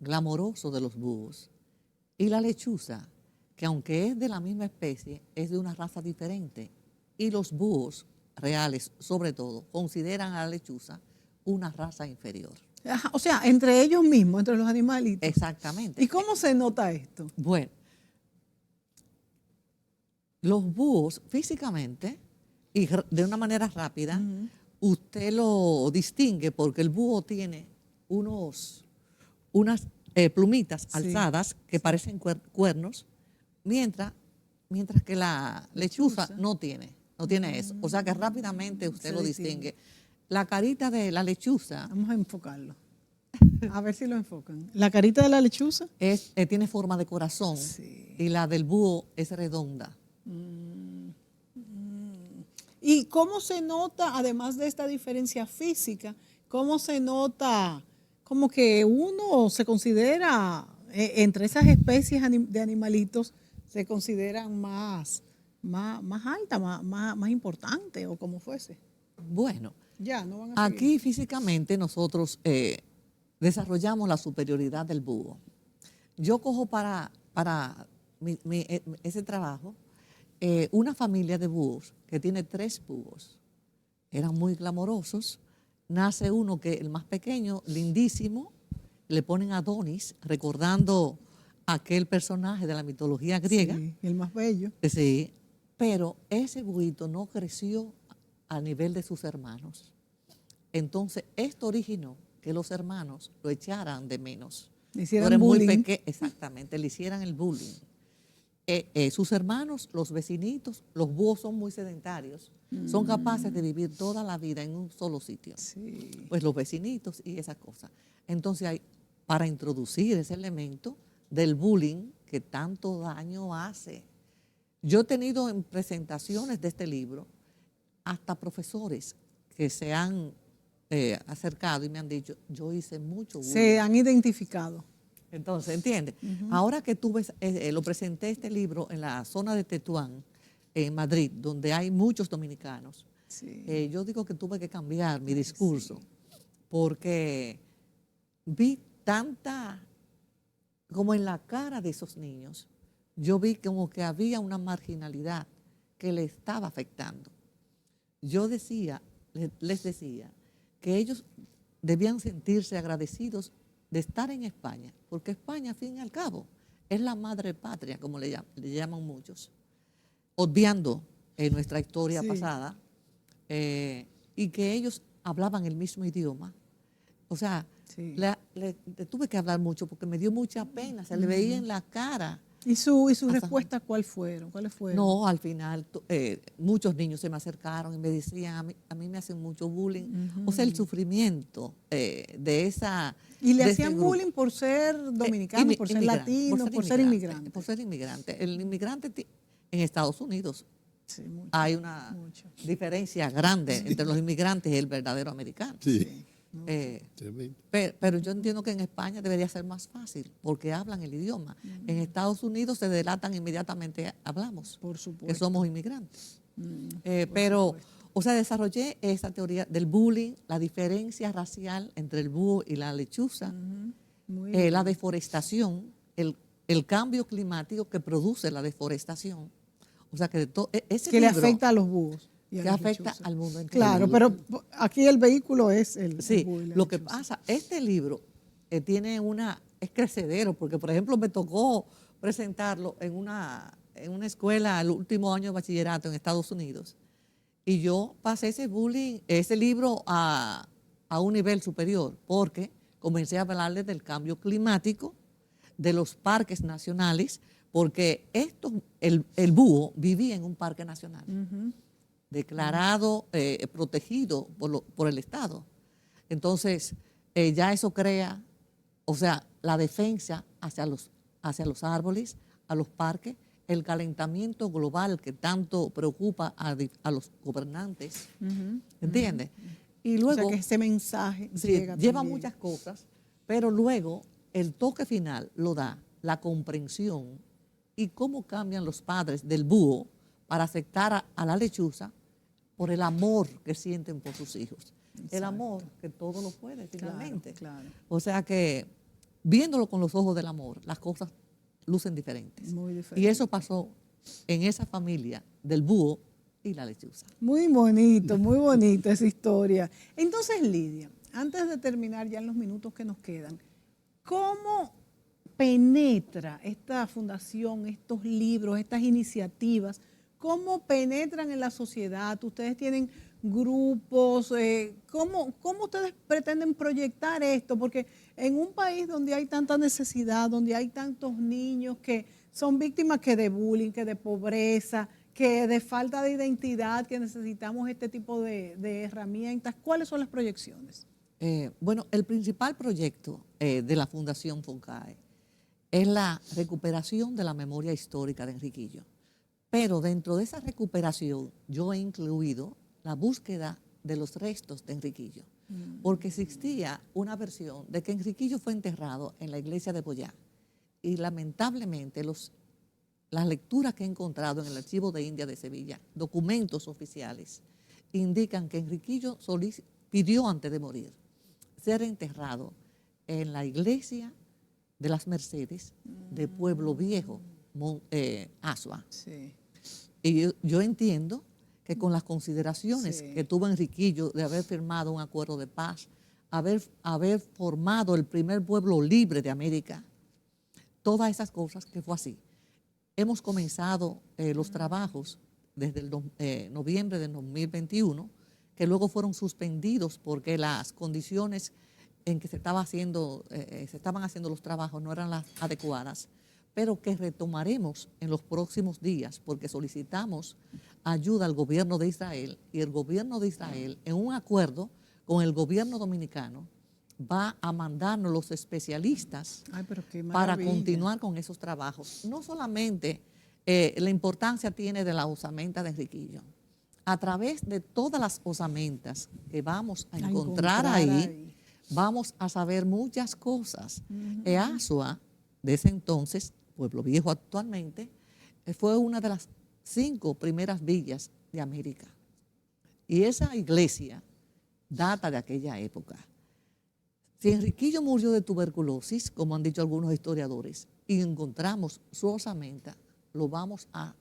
glamoroso de los búhos, y la lechuza, que aunque es de la misma especie, es de una raza diferente. Y los búhos reales, sobre todo, consideran a la lechuza una raza inferior. O sea, entre ellos mismos, entre los animalitos. Exactamente. ¿Y cómo se nota esto? Bueno, los búhos físicamente y de una manera rápida, usted lo distingue porque el búho tiene unas plumitas alzadas que parecen cuernos, mientras que la lechuza no tiene eso. O sea que rápidamente usted lo distingue. La carita de la lechuza. Vamos a enfocarlo. A ver si lo enfocan. La carita de la lechuza tiene forma de corazón y la del búho es redonda. ¿Y cómo se nota, además de esta diferencia física, cómo se nota como que uno se considera, entre esas especies de animalitos, se consideran más alta, más importante o como fuese? Bueno, ya, no van a seguir. Aquí físicamente nosotros desarrollamos la superioridad del búho. Yo cojo para ese trabajo una familia de búhos que tiene 3 búhos. Eran muy glamorosos. Nace uno que el más pequeño, lindísimo, le ponen Adonis, recordando aquel personaje de la mitología griega. Sí, el más bello. Sí, pero ese búhito no creció a nivel de sus hermanos. Entonces, esto originó que los hermanos lo echaran de menos. Le hicieran bullying. Exactamente, le hicieran el bullying. Sus hermanos, los vecinitos, los búhos son muy sedentarios, son capaces de vivir toda la vida en un solo sitio. Sí. Pues los vecinitos y esas cosas. Entonces, para introducir ese elemento del bullying que tanto daño hace. Yo he tenido en presentaciones de este libro hasta profesores que se han acercado y me han dicho, yo hice mucho bullying. Se han identificado. Entonces, ¿entiendes? Ahora que tú ves, lo presenté este libro en la zona de Tetuán, en Madrid, donde hay muchos dominicanos, yo digo que tuve que cambiar mi discurso porque vi como en la cara de esos niños, yo vi como que había una marginalidad que le estaba afectando. Yo les decía que ellos debían sentirse agradecidos de estar en España, porque España, al fin y al cabo, es la madre patria, como le llaman muchos, obviando nuestra historia pasada, y y que ellos hablaban el mismo idioma. O sea, Sí. le tuve que hablar mucho porque me dio mucha pena, se le veía en la cara. ¿Y su Hasta- respuesta cuáles fueron? No, al final muchos niños se me acercaron y me decían, a mí me hacen mucho bullying. O sea, el sufrimiento de esa... ¿Y le de ese hacían grupo. bullying por ser dominicano, por ser latino, por ser inmigrante? Por ser inmigrante. El inmigrante en Estados Unidos Sí, mucho, hay una mucho. diferencia grande entre los inmigrantes y el verdadero americano. Sí, Eh, tremendo. pero yo entiendo que en España debería ser más fácil porque hablan el idioma. En Estados Unidos se delatan inmediatamente, hablamos, Por supuesto. que somos inmigrantes. Pero, o sea, desarrollé esa teoría del bullying, la diferencia racial entre el búho y la lechuza, Muy la bien. deforestación, el cambio climático que produce la deforestación. O sea, que ese Que le libro afecta a los búhos. y a que las afecta lechuzas. al mundo entero. Claro, pero aquí el vehículo es el Sí, búho y la lo que lechuza. pasa, este libro es crecedero, porque por ejemplo me tocó presentarlo en una escuela el último año de bachillerato en Estados Unidos. Y yo pasé ese libro a un nivel superior, porque comencé a hablarles del cambio climático, de los parques nacionales, porque el búho vivía en un parque nacional declarado protegido por el Estado. Entonces, ya eso crea, o sea, la defensa hacia los árboles, a los parques, el calentamiento global que tanto preocupa a los gobernantes, ¿entiendes? Y O luego, sea que ese mensaje sí, llega lleva también. muchas cosas, pero luego el toque final lo da la comprensión y cómo cambian los padres del búho para aceptar a la lechuza por el amor que sienten por sus hijos. El amor que todo lo puede, finalmente. Claro. O sea que, viéndolo con los ojos del amor, las cosas lucen diferentes. Muy Y diferente. eso pasó en esa familia del búho y la lechuza. Muy bonito esa historia. Entonces, Lidia, antes de terminar ya en los minutos que nos quedan, ¿cómo penetra esta fundación, estos libros, estas iniciativas? ¿Cómo penetran en la sociedad? Ustedes tienen grupos, ¿cómo ustedes pretenden proyectar esto? Porque en un país donde hay tanta necesidad, donde hay tantos niños que son víctimas que de bullying, que de pobreza, que de falta de identidad, que necesitamos este tipo de herramientas, ¿cuáles son las proyecciones? Bueno, el principal proyecto de la Fundación FONCAE es la recuperación de la memoria histórica de Enriquillo. Pero dentro de esa recuperación yo he incluido la búsqueda de los restos de Enriquillo, porque existía una versión de que Enriquillo fue enterrado en la iglesia de Boyá y lamentablemente las lecturas que he encontrado en el Archivo de India de Sevilla, documentos oficiales, indican que Enriquillo Solís pidió antes de morir ser enterrado en la iglesia de las Mercedes de Pueblo Viejo, Asua. Sí. Y yo entiendo que con las consideraciones Sí. que tuvo Enriquillo de haber firmado un acuerdo de paz, haber formado el primer pueblo libre de América, todas esas cosas que fue así. Hemos comenzado los trabajos desde el noviembre del 2021, que luego fueron suspendidos porque las condiciones en que se estaban haciendo los trabajos no eran las adecuadas, pero que retomaremos en los próximos días porque solicitamos ayuda al gobierno de Israel y el gobierno de Israel, en un acuerdo con el gobierno dominicano, va a mandarnos los especialistas Ay, pero qué para maravilla. continuar con esos trabajos. No solamente la importancia tiene de la osamenta de Enriquillo, a través de todas las osamentas que vamos a encontrar ahí, vamos a saber muchas cosas. Asua, de ese entonces, Pueblo Viejo actualmente, fue una de las 5 primeras villas de América. Y esa iglesia data de aquella época. Si Enriquillo murió de tuberculosis, como han dicho algunos historiadores, y encontramos su osamenta, lo vamos a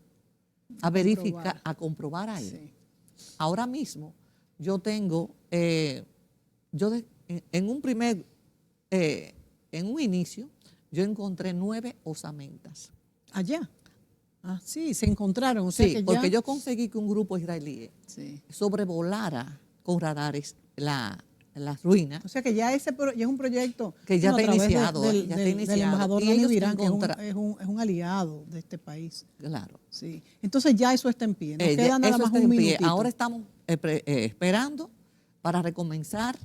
verificar, a comprobar ahí. Sí. Ahora mismo yo tengo, en un inicio, yo encontré 9 osamentas. Allá. Ah, sí, se encontraron. O sea Sí, que porque ya... yo conseguí que un grupo israelí Sí. sobrevolara con radares las ruinas. O sea que ya ya es un proyecto Que ya está a través iniciado, del, ya está del iniciado. embajador Y Dani ellos Virán, que encontra- es un aliado de este país. Claro. Sí. Entonces ya eso está en pie. Nos Ya queda nada eso más está un en pie. minutito. Ahora estamos esperando para recomenzar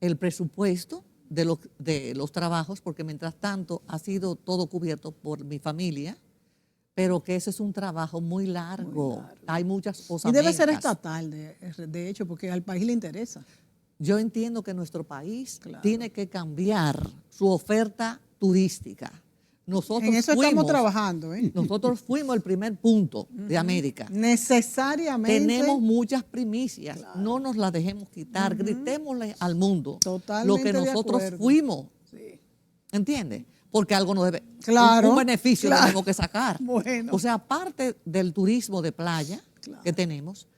el presupuesto de los trabajos, porque mientras tanto ha sido todo cubierto por mi familia, pero que ese es un trabajo muy largo. Hay muchas cosas. Y debe ser estatal, de hecho, porque al país le interesa. Yo entiendo que nuestro país Claro. tiene que cambiar su oferta turística. Nosotros En eso estamos trabajando. Nosotros fuimos el primer punto de América. Necesariamente. Tenemos muchas primicias, no nos las dejemos quitar, gritémosle al mundo Totalmente lo que de nosotros acuerdo. fuimos. Sí. ¿Entiendes? Porque algo nos debe, Claro, un beneficio claro. tenemos que sacar. Bueno. O sea, aparte del turismo de playa que tenemos,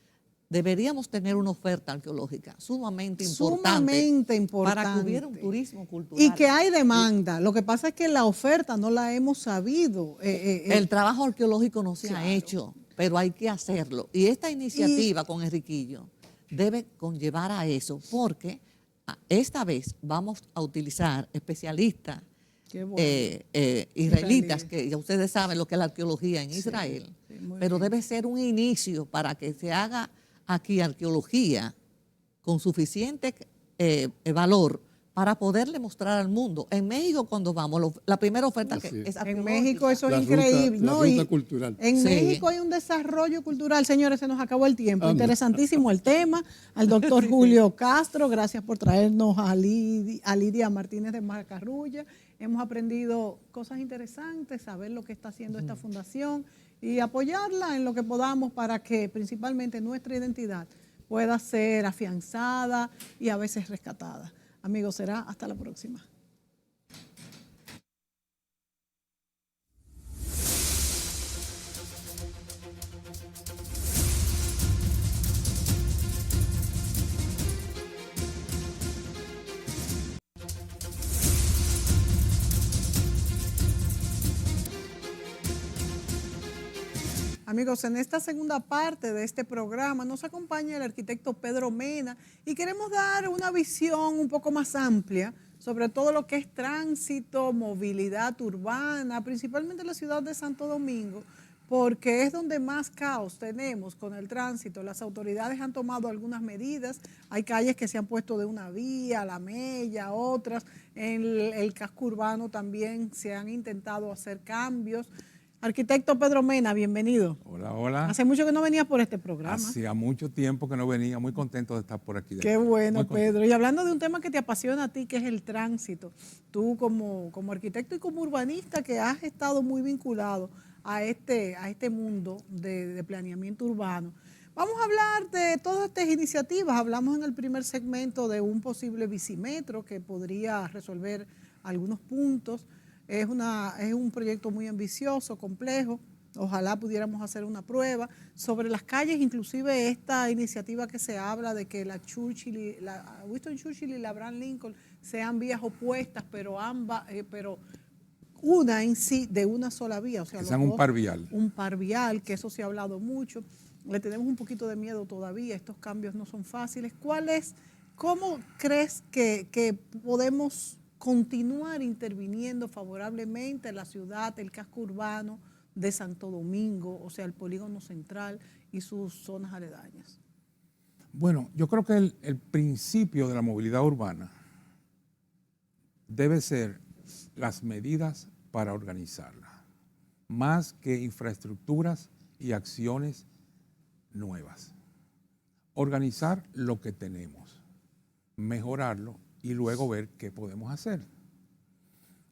deberíamos tener una oferta arqueológica sumamente importante para que hubiera un turismo cultural. Y que hay demanda. Lo que pasa es que la oferta no la hemos sabido. El trabajo arqueológico no se ha hecho, pero hay que hacerlo. Y esta iniciativa con Enriquillo debe conllevar a eso, porque esta vez vamos a utilizar especialistas Qué bueno. israelitas, que ya ustedes saben lo que es la arqueología en Israel, pero debe ser un inicio para que se haga aquí arqueología con suficiente valor para poderle mostrar al mundo. En México, cuando vamos, la primera oferta que es arqueológica. En México eso es La increíble. ruta, ¿no? la ruta cultural. En Sí. México hay un desarrollo cultural. Señores, se nos acabó el tiempo. Interesantísimo el tema. Al doctor Julio Castro, gracias por traernos a Lidia Martínez de Macarrulla. Hemos aprendido cosas interesantes, saber lo que está haciendo esta fundación y apoyarla en lo que podamos para que principalmente nuestra identidad pueda ser afianzada y a veces rescatada. Amigos, será hasta la próxima. Amigos, en esta segunda parte de este programa nos acompaña el arquitecto Pedro Mena y queremos dar una visión un poco más amplia sobre todo lo que es tránsito, movilidad urbana, principalmente en la ciudad de Santo Domingo, porque es donde más caos tenemos con el tránsito. Las autoridades han tomado algunas medidas, hay calles que se han puesto de una vía, la Mella, otras, en el casco urbano también se han intentado hacer cambios. Arquitecto Pedro Mena, bienvenido. Hola, hola. Hace mucho que no venías por este programa. Hacía mucho tiempo que no venía, muy contento de estar por aquí. Qué bueno, Pedro. Y hablando de un tema que te apasiona a ti, que es el tránsito, tú como arquitecto y como urbanista que has estado muy vinculado a este mundo de planeamiento urbano, vamos a hablar de todas estas iniciativas. Hablamos en el primer segmento de un posible bicimetro que podría resolver algunos puntos. Es un proyecto muy ambicioso, complejo. Ojalá pudiéramos hacer una prueba sobre las calles, inclusive esta iniciativa que se habla de que la Winston Churchill y la Abraham Lincoln sean vías opuestas, pero una en sí de una sola vía. O sea, que sean un par vial. Un par vial, que eso se ha hablado mucho. Le tenemos un poquito de miedo todavía, estos cambios no son fáciles. ¿Cómo crees que podemos continuar interviniendo favorablemente en la ciudad, el casco urbano de Santo Domingo, o sea, el polígono central y sus zonas aledañas? Bueno, yo creo que el principio de la movilidad urbana debe ser las medidas para organizarla, más que infraestructuras y acciones nuevas. Organizar lo que tenemos, mejorarlo y luego ver qué podemos hacer.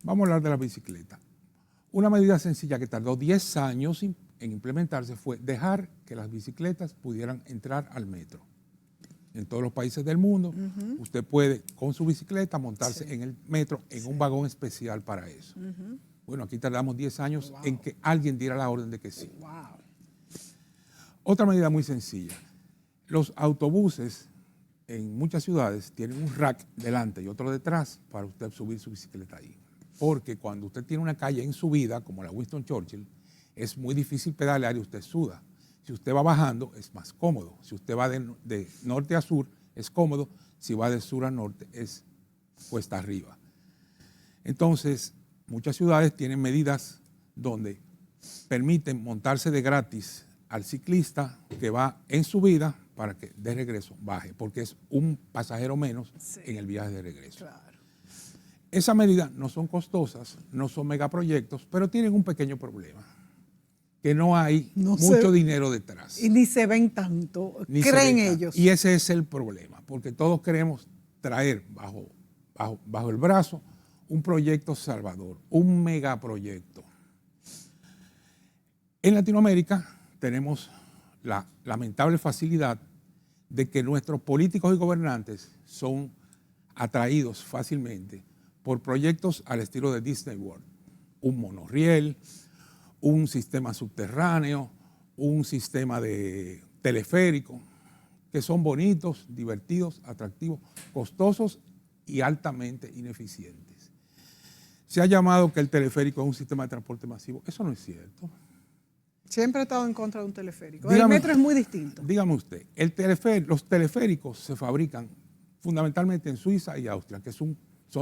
Vamos a hablar de la bicicleta. Una medida sencilla que tardó 10 años en implementarse fue dejar que las bicicletas pudieran entrar al metro. En todos los países del mundo, usted puede con su bicicleta montarse en el metro en un vagón especial para eso. Bueno, aquí tardamos 10 años en que alguien diera la orden de que sí. Otra medida muy sencilla. Los autobuses en muchas ciudades tienen un rack delante y otro detrás para usted subir su bicicleta ahí. Porque cuando usted tiene una calle en subida, como la Winston Churchill, es muy difícil pedalear y usted suda. Si usted va bajando, es más cómodo. Si usted va de norte a sur, es cómodo. Si va de sur a norte, es cuesta arriba. Entonces, muchas ciudades tienen medidas donde permiten montarse de gratis al ciclista que va en subida para que de regreso baje, porque es un pasajero menos en el viaje de regreso. Claro. Esas medidas no son costosas, no son megaproyectos, pero tienen un pequeño problema, que no hay mucho dinero detrás. Y ni se ven tanto, Ni se creen ven tanto. ellos. Y ese es el problema, porque todos queremos traer bajo el brazo un proyecto salvador, un megaproyecto. En Latinoamérica tenemos la lamentable facilidad de que nuestros políticos y gobernantes son atraídos fácilmente por proyectos al estilo de Disney World. Un monorriel, un sistema subterráneo, un sistema de teleférico, que son bonitos, divertidos, atractivos, costosos y altamente ineficientes. Se ha llamado que el teleférico es un sistema de transporte masivo. Eso no es cierto. Siempre he estado en contra de un teleférico. Dígame, el metro es muy distinto. Dígame usted, los teleféricos se fabrican fundamentalmente en Suiza y Austria, que son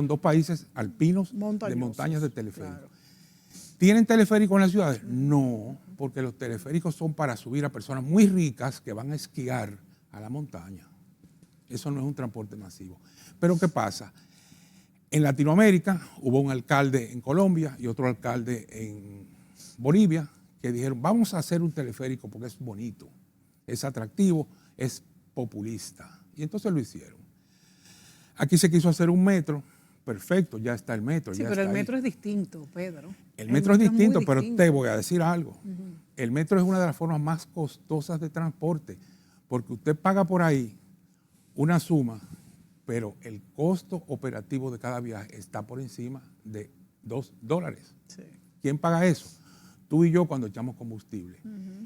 dos países alpinos de montañas de teleférico. Claro. ¿Tienen teleférico en las ciudades? No, porque los teleféricos son para subir a personas muy ricas que van a esquiar a la montaña. Eso no es un transporte masivo. Pero ¿qué pasa? En Latinoamérica hubo un alcalde en Colombia y otro alcalde en Bolivia que dijeron, vamos a hacer un teleférico porque es bonito, es atractivo, es populista. Y entonces lo hicieron. Aquí se quiso hacer un metro, perfecto, ya está el metro. Sí, pero el metro es distinto, Pedro. El metro es distinto, pero te voy a decir algo. El metro es una de las formas más costosas de transporte, porque usted paga por ahí una suma, pero el costo operativo de cada viaje está por encima de $2. Sí. ¿Quién paga eso? Tú y yo cuando echamos combustible.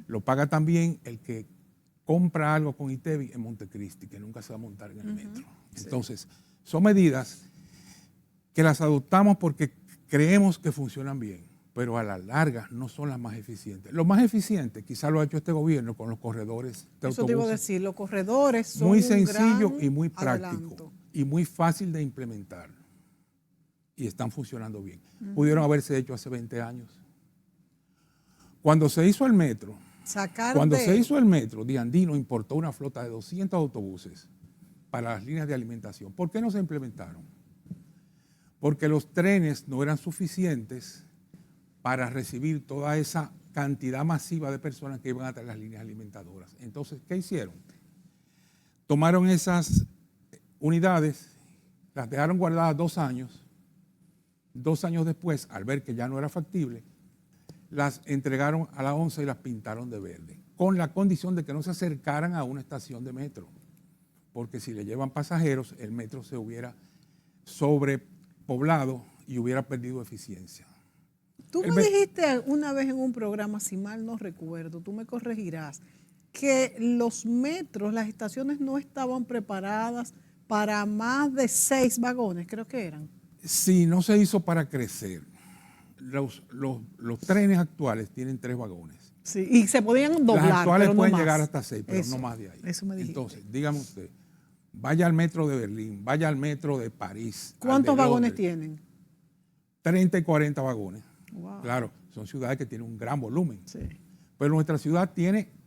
Lo paga también el que compra algo con ITEVI en Montecristi, que nunca se va a montar en el metro. Entonces, son medidas que las adoptamos porque creemos que funcionan bien, pero a la larga no son las más eficientes. Lo más eficiente quizás lo ha hecho este gobierno con los corredores de autobuses. Eso te iba a decir, los corredores son muy sencillo y muy práctico adelanto. Y muy fácil de implementar. Y están funcionando bien. Pudieron haberse hecho hace 20 años. Cuando se hizo el metro, Diandino importó una flota de 200 autobuses para las líneas de alimentación. ¿Por qué no se implementaron? Porque los trenes no eran suficientes para recibir toda esa cantidad masiva de personas que iban a traer las líneas alimentadoras. Entonces, ¿qué hicieron? Tomaron esas unidades, las dejaron guardadas 2 años. 2 años después, al ver que ya no era factible, las entregaron a la ONSA y las pintaron de verde, con la condición de que no se acercaran a una estación de metro, porque si le llevan pasajeros, el metro se hubiera sobrepoblado y hubiera perdido eficiencia. Tú me dijiste una vez en un programa, si mal no recuerdo, tú me corregirás, que los metros, las estaciones no estaban preparadas para más de 6 vagones, creo que eran. Sí, no se hizo para crecer. Los trenes actuales tienen 3 vagones. Sí, y se podían doblar. Las actuales pero pueden no llegar más. hasta 6, pero Eso, no más de ahí. Eso me dijiste. Entonces, dígame usted, vaya al metro de Berlín, vaya al metro de París. ¿Cuántos vagones tienen? 30 y 40 vagones. Wow. Claro, son ciudades que tienen un gran volumen. Sí. Pero nuestra ciudad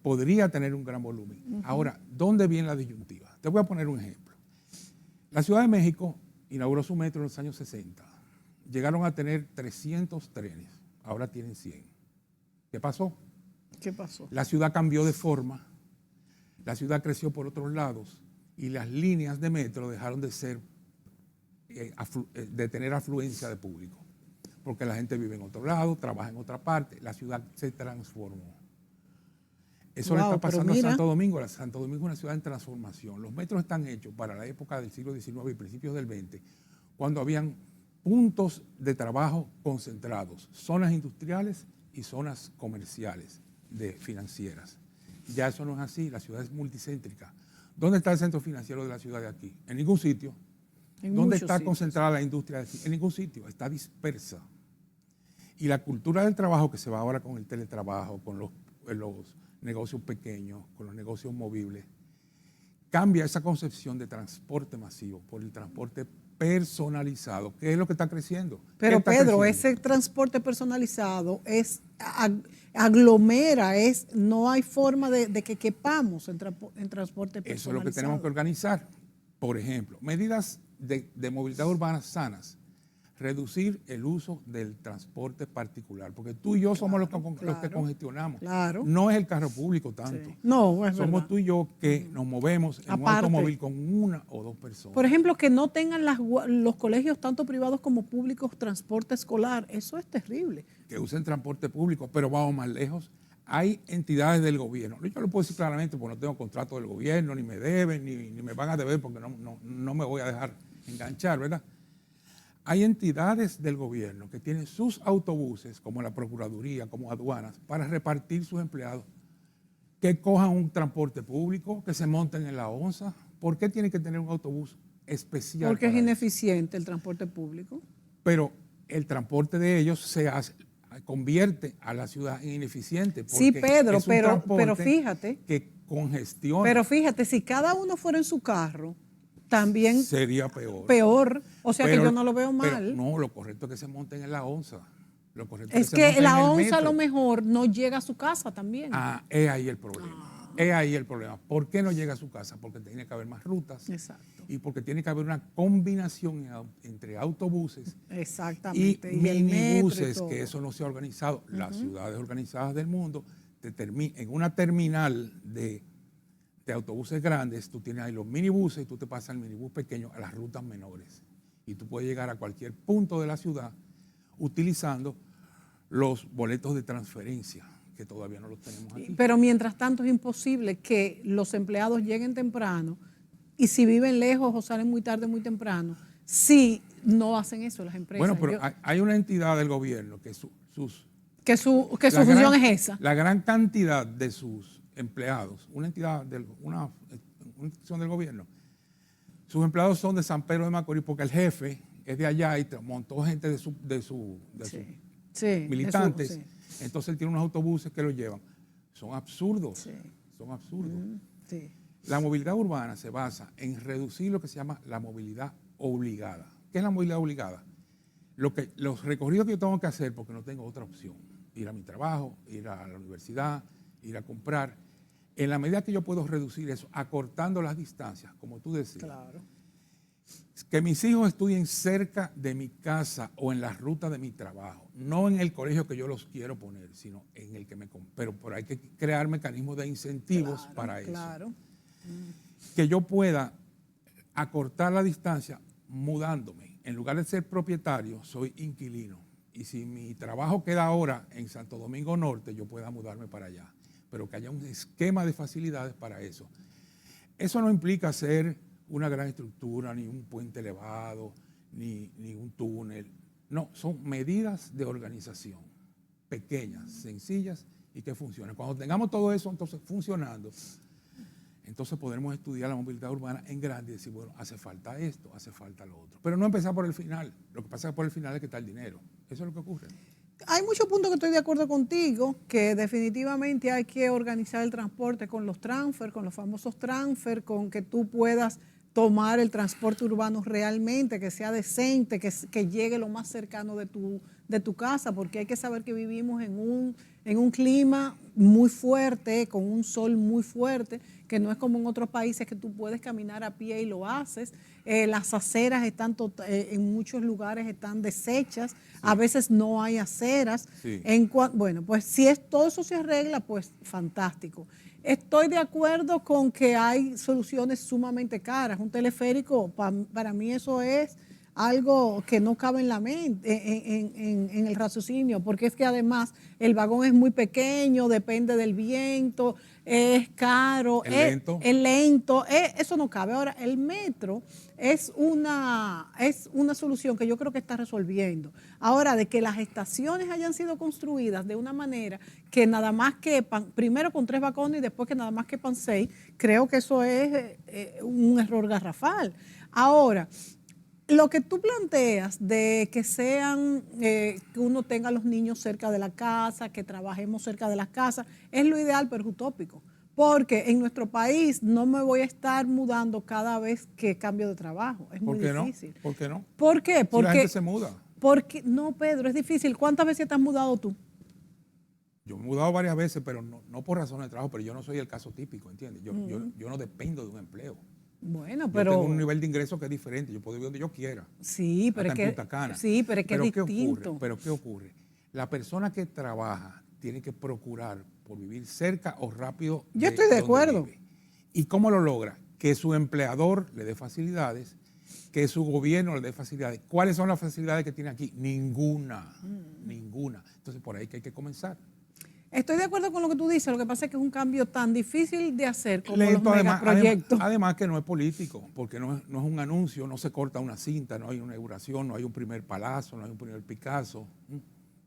podría tener un gran volumen. Ahora, ¿dónde viene la disyuntiva? Te voy a poner un ejemplo. La Ciudad de México inauguró su metro en los años 60. Llegaron a tener 300 trenes, ahora tienen 100. ¿Qué pasó? ¿Qué pasó? La ciudad cambió de forma, la ciudad creció por otros lados y las líneas de metro dejaron de ser, de tener afluencia de público, porque la gente vive en otro lado, trabaja en otra parte, la ciudad se transformó. Eso le está pasando a Santo Domingo. Santo Domingo es una ciudad en transformación. Los metros están hechos para la época del siglo XIX y principios del XX, cuando habían puntos de trabajo concentrados, zonas industriales y zonas comerciales financieras. Ya eso no es así, la ciudad es multicéntrica. ¿Dónde está el centro financiero de la ciudad de aquí? En ningún sitio. ¿Dónde está concentrada la industria de aquí? En ningún sitio, está dispersa. Y la cultura del trabajo que se va ahora con el teletrabajo, con los negocios pequeños, con los negocios movibles, cambia esa concepción de transporte masivo por el transporte personalizado, que es lo que está creciendo. Pero está Pedro, creciendo? ese transporte personalizado aglomera, no hay forma de que quepamos en transporte personalizado. Eso es lo que tenemos que organizar. Por ejemplo, medidas de movilidad urbana sanas. Reducir el uso del transporte particular, porque tú y yo somos los que congestionamos. Claro. No es el carro público tanto. Sí. No, es Somos verdad. tú y yo que nos movemos en un automóvil con una o dos personas. Por ejemplo, que no tengan los colegios, tanto privados como públicos, transporte escolar. Eso es terrible. Que usen transporte público, pero vamos más lejos. Hay entidades del gobierno. Yo lo puedo decir claramente porque no tengo contrato del gobierno, ni me deben, ni me van a deber porque no me voy a dejar enganchar, ¿verdad? Hay entidades del gobierno que tienen sus autobuses, como la Procuraduría, como aduanas, para repartir sus empleados, que cojan un transporte público, que se monten en la onza. ¿Por qué tienen que tener un autobús especial? Porque es ineficiente el transporte público. Pero el transporte de ellos convierte a la ciudad en ineficiente. Sí, Pedro, es un pero fíjate. Que congestiona. Pero fíjate, si cada uno fuera en su carro, también sería peor. Peor. O sea que yo no lo veo mal. Pero no, lo correcto es que se monten en la onza. Lo correcto es que la onza a lo mejor no llega a su casa también. Es ahí el problema. Es ahí el problema. ¿Por qué no llega a su casa? Porque tiene que haber más rutas. Exacto. Y porque tiene que haber una combinación entre autobuses exactamente. y minibuses, que eso no se ha organizado. Las ciudades organizadas del mundo, en una terminal de autobuses grandes, tú tienes ahí los minibuses y tú te pasas el minibús pequeño a las rutas menores. Y tú puedes llegar a cualquier punto de la ciudad utilizando los boletos de transferencia, que todavía no los tenemos aquí. Pero mientras tanto es imposible que los empleados lleguen temprano y si viven lejos o salen muy tarde, muy temprano, si no hacen eso las empresas. Bueno, pero hay una entidad del gobierno que su función es esa. La gran cantidad de sus empleados, una institución del gobierno, sus empleados son de San Pedro de Macorís porque el jefe es de allá y montó gente de sus militantes. Entonces él tiene unos autobuses que lo llevan. Son absurdos. Sí. Son absurdos. Sí. La movilidad urbana se basa en reducir lo que se llama la movilidad obligada. ¿Qué es la movilidad obligada? Los recorridos que yo tengo que hacer porque no tengo otra opción. Ir a mi trabajo, ir a la universidad, ir a comprar. En la medida que yo puedo reducir eso, acortando las distancias, como tú decías. Claro. Que mis hijos estudien cerca de mi casa o en la ruta de mi trabajo, no en el colegio que yo los quiero poner, sino en el que pero hay que crear mecanismos de incentivos para eso. Claro. Que yo pueda acortar la distancia mudándome. En lugar de ser propietario, soy inquilino. Y si mi trabajo queda ahora en Santo Domingo Norte, yo pueda mudarme para allá. Pero que haya un esquema de facilidades para eso. Eso no implica hacer una gran estructura, ni un puente elevado, ni un túnel. No, son medidas de organización pequeñas, sencillas y que funcionen. Cuando tengamos todo eso entonces funcionando, entonces podremos estudiar la movilidad urbana en grande y decir, bueno, hace falta esto, hace falta lo otro. Pero no empezar por el final. Lo que pasa es que por el final es que está el dinero. Eso es lo que ocurre. Hay muchos puntos que estoy de acuerdo contigo, que definitivamente hay que organizar el transporte con los transfer, con los famosos transfer, con que tú puedas tomar el transporte urbano realmente, que sea decente, que llegue lo más cercano de tu casa, porque hay que saber que vivimos en un clima muy fuerte, con un sol muy fuerte, que no es como en otros países que tú puedes caminar a pie y lo haces. Las aceras están en muchos lugares están deshechas, sí. A veces no hay aceras. Sí. Bueno, pues si todo eso se arregla, pues fantástico. Estoy de acuerdo con que hay soluciones sumamente caras. Un teleférico, para mí eso es algo que no cabe en la mente, en el raciocinio, porque es que además el vagón es muy pequeño, depende del viento, es caro, es lento, eso no cabe. Ahora, el metro es una solución que yo creo que está resolviendo. Ahora, de que las estaciones hayan sido construidas de una manera que nada más quepan, primero con 3 vagones y después que nada más quepan 6, creo que eso es un error garrafal. Ahora, lo que tú planteas de que que uno tenga a los niños cerca de la casa, que trabajemos cerca de las casas, es lo ideal, pero es utópico. Porque en nuestro país no me voy a estar mudando cada vez que cambio de trabajo. Es muy ¿Por qué no? difícil. ¿Por qué no? ¿Por qué? Si la Porque, gente se muda. no, Pedro, es difícil. ¿Cuántas veces te has mudado tú? Yo me he mudado varias veces, pero no por razones de trabajo, pero yo no soy el caso típico, ¿entiendes? Yo no dependo de un empleo. Bueno, Yo pero tengo un nivel de ingreso que es diferente. Yo puedo vivir donde yo quiera. sí, pero es Hasta en que Punta Cana. sí, pero es que es ¿qué distinto. ocurre? Pero ¿qué ocurre? La persona que trabaja tiene que procurar por vivir cerca o rápido. Yo estoy de donde acuerdo. vive. ¿Y cómo lo logra? Que su empleador le dé facilidades, que su gobierno le dé facilidades. ¿Cuáles son las facilidades que tiene aquí? Ninguna. Ninguna. Entonces por ahí que hay que comenzar. Estoy de acuerdo con lo que tú dices, lo que pasa es que es un cambio tan difícil de hacer como Lento, los megaproyectos. además que no es político, porque no es un anuncio, no se corta una cinta, no hay una inauguración, no hay un primer Palazzo, no hay un primer Picasso,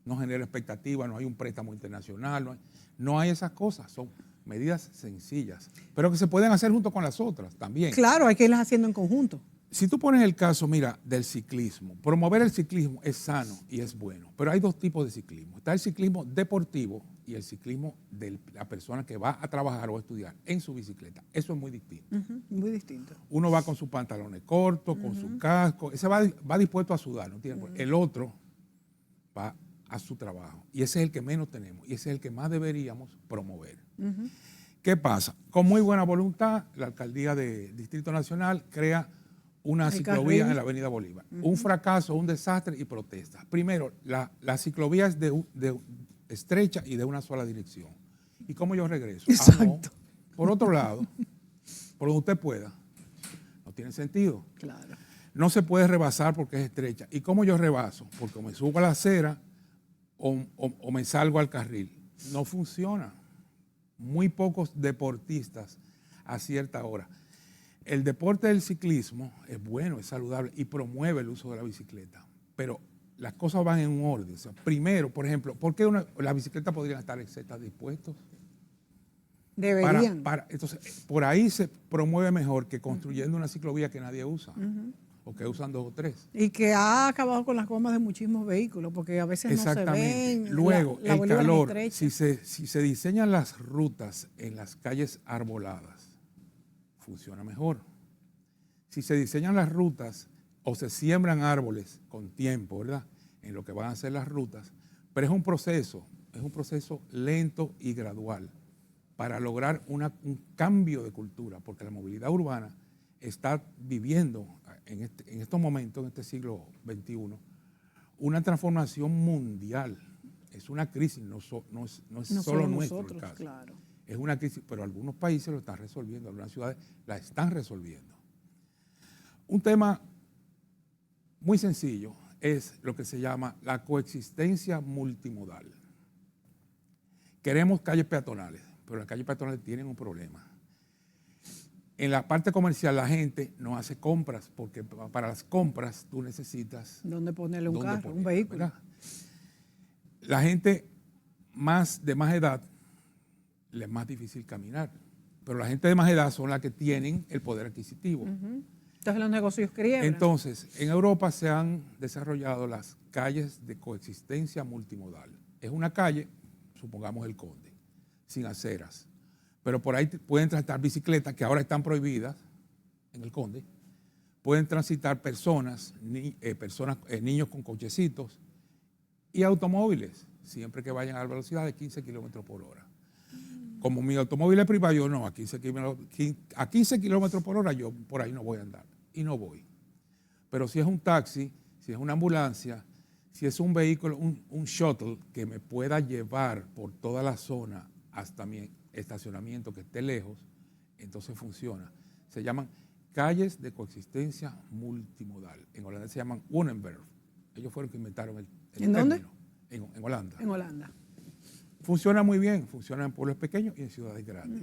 no genera expectativa, no hay un préstamo internacional, no hay esas cosas, son medidas sencillas, pero que se pueden hacer junto con las otras también. Claro, hay que irlas haciendo en conjunto. Si tú pones el caso, mira, del ciclismo, promover el ciclismo es sano y es bueno, pero hay dos tipos de ciclismo. Está el ciclismo deportivo y el ciclismo de la persona que va a trabajar o a estudiar en su bicicleta. Eso es muy distinto. Muy distinto. Uno va con sus pantalones cortos, con su casco, ese va dispuesto a sudar, ¿no tiene? El otro va a su trabajo y ese es el que menos tenemos y ese es el que más deberíamos promover. ¿Qué pasa? Con muy buena voluntad, la alcaldía de Distrito Nacional crea una ciclovía en la Avenida Bolívar. Un fracaso, un desastre y protestas. Primero, la ciclovía es de estrecha y de una sola dirección. ¿Y cómo yo regreso? Exacto. No. Por otro lado, por donde usted pueda, no tiene sentido. Claro. No se puede rebasar porque es estrecha. ¿Y cómo yo rebaso? Porque me subo a la acera o me salgo al carril. No funciona. Muy pocos deportistas a cierta hora. El deporte del ciclismo es bueno, es saludable y promueve el uso de la bicicleta, pero las cosas van en un orden. O sea, primero, por ejemplo, ¿por qué las bicicletas podrían estar exentas de impuestos? Deberían. Entonces, por ahí se promueve mejor que construyendo una ciclovía que nadie usa, o que usan 2 o 3. Y que ha acabado con las gomas de muchísimos vehículos, porque a veces no se ven. Luego, la el Bolívar es calor, estrecha. si se diseñan las rutas en las calles arboladas, funciona mejor. Si se diseñan las rutas o se siembran árboles con tiempo, ¿verdad? En lo que van a ser las rutas, pero es un proceso lento y gradual para lograr un cambio de cultura, porque la movilidad urbana está viviendo en estos momentos, en este siglo XXI, una transformación mundial. Es una crisis, no es solo nuestro el caso. Claro. Es una crisis, pero algunos países lo están resolviendo, algunas ciudades la están resolviendo. Un tema muy sencillo es lo que se llama la coexistencia multimodal. Queremos calles peatonales, pero las calles peatonales tienen un problema. En la parte comercial la gente no hace compras porque para las compras tú necesitas ¿Dónde ponerle un carro, un vehículo? ¿verdad? La gente de más edad le es más difícil caminar, pero la gente de más edad son las que tienen el poder adquisitivo. Entonces los negocios quiebran. Entonces, en Europa se han desarrollado las calles de coexistencia multimodal. Es una calle, supongamos el Conde, sin aceras, pero por ahí pueden transitar bicicletas que ahora están prohibidas en el Conde, pueden transitar niños con cochecitos y automóviles, siempre que vayan a la velocidad de 15 kilómetros por hora. Como mi automóvil es privado, yo no, a 15 kilómetros por hora yo por ahí no voy a andar y no voy. Pero si es un taxi, si es una ambulancia, si es un vehículo, un shuttle que me pueda llevar por toda la zona hasta mi estacionamiento que esté lejos, entonces funciona. Se llaman calles de coexistencia multimodal. En Holanda se llaman Woonenberg. Ellos fueron los que inventaron el ¿En término. dónde? En Holanda. En Holanda. Funciona muy bien, funciona en pueblos pequeños y en ciudades grandes.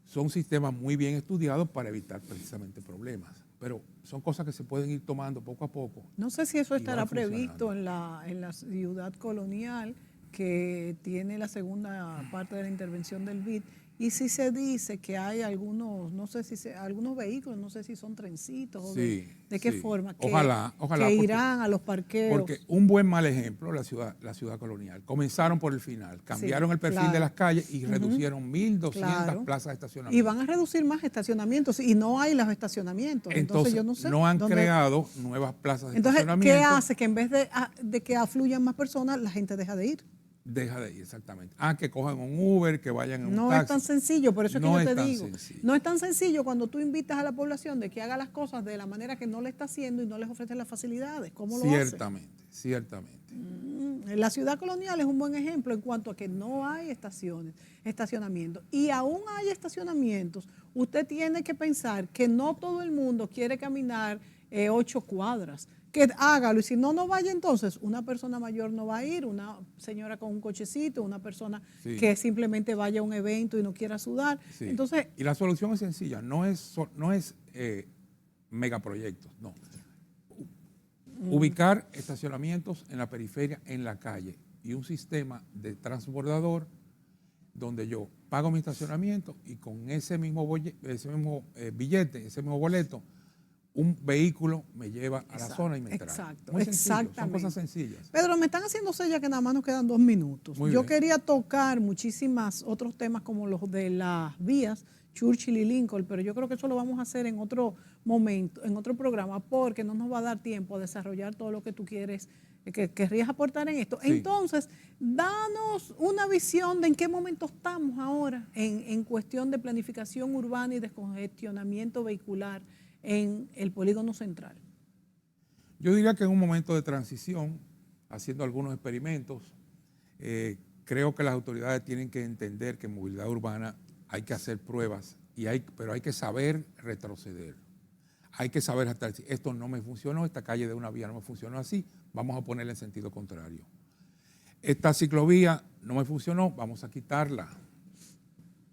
Son sistemas muy bien estudiados para evitar precisamente problemas, pero son cosas que se pueden ir tomando poco a poco. No sé si eso y estará van previsto funcionando. en la ciudad colonial que tiene la segunda parte de la intervención del BID Y si se dice que hay algunos, no sé si algunos vehículos, no sé si son trencitos o Sí, de qué sí. forma, que, Ojalá, que porque- irán a los parqueos. Porque un buen mal ejemplo, la ciudad colonial. Comenzaron por el final, cambiaron el perfil claro. de las calles y reducieron 1.200 Claro. plazas de Y estacionamiento. van a reducir más estacionamientos y no hay los estacionamientos. Entonces yo no sé. no han dónde- creado nuevas plazas de Entonces, ¿qué estacionamiento. hace? Que en vez de que afluyan más personas, la gente deja de ir. Deja de ir, exactamente. Que cojan un Uber, que vayan en un No taxi. es tan sencillo, por eso es que No yo es te tan digo. sencillo. No es tan sencillo cuando tú invitas a la población de que haga las cosas de la manera que no le está haciendo y no les ofrece las facilidades. ¿Cómo lo hace? Ciertamente. La ciudad colonial es un buen ejemplo en cuanto a que no hay estacionamientos. Y aún hay estacionamientos, usted tiene que pensar que no todo el mundo quiere caminar 8 cuadras. Que hágalo, y si no, no vaya entonces. Una persona mayor no va a ir, una señora con un cochecito, una persona Sí. que simplemente vaya a un evento y no quiera sudar. Sí. Entonces, Y la solución es sencilla, no es megaproyectos, no. Ubicar estacionamientos en la periferia, en la calle, y un sistema de transbordador donde yo pago mi estacionamiento y con ese mismo billete, ese mismo boleto, un vehículo me lleva a la zona y me trae. exacto, Muy sencillo, exactamente. son cosas sencillas. Pedro, me están haciendo señas que nada más nos quedan 2 minutos. Muy Yo bien. quería tocar muchísimas otros temas como los de las vías, Churchill y Lincoln, pero yo creo que eso lo vamos a hacer en otro momento, en otro programa, porque no nos va a dar tiempo a desarrollar todo lo que tú quieres, que querrías aportar en esto. Sí. Entonces, danos una visión de en qué momento estamos ahora en cuestión de planificación urbana y descongestionamiento vehicular en el polígono central. Yo diría que en un momento de transición, haciendo algunos experimentos, creo que las autoridades tienen que entender que en movilidad urbana hay que hacer pruebas, pero hay que saber retroceder. Hay que saber hasta decir, esto no me funcionó, esta calle de una vía no me funcionó así, vamos a ponerla en sentido contrario. Esta ciclovía no me funcionó, vamos a quitarla.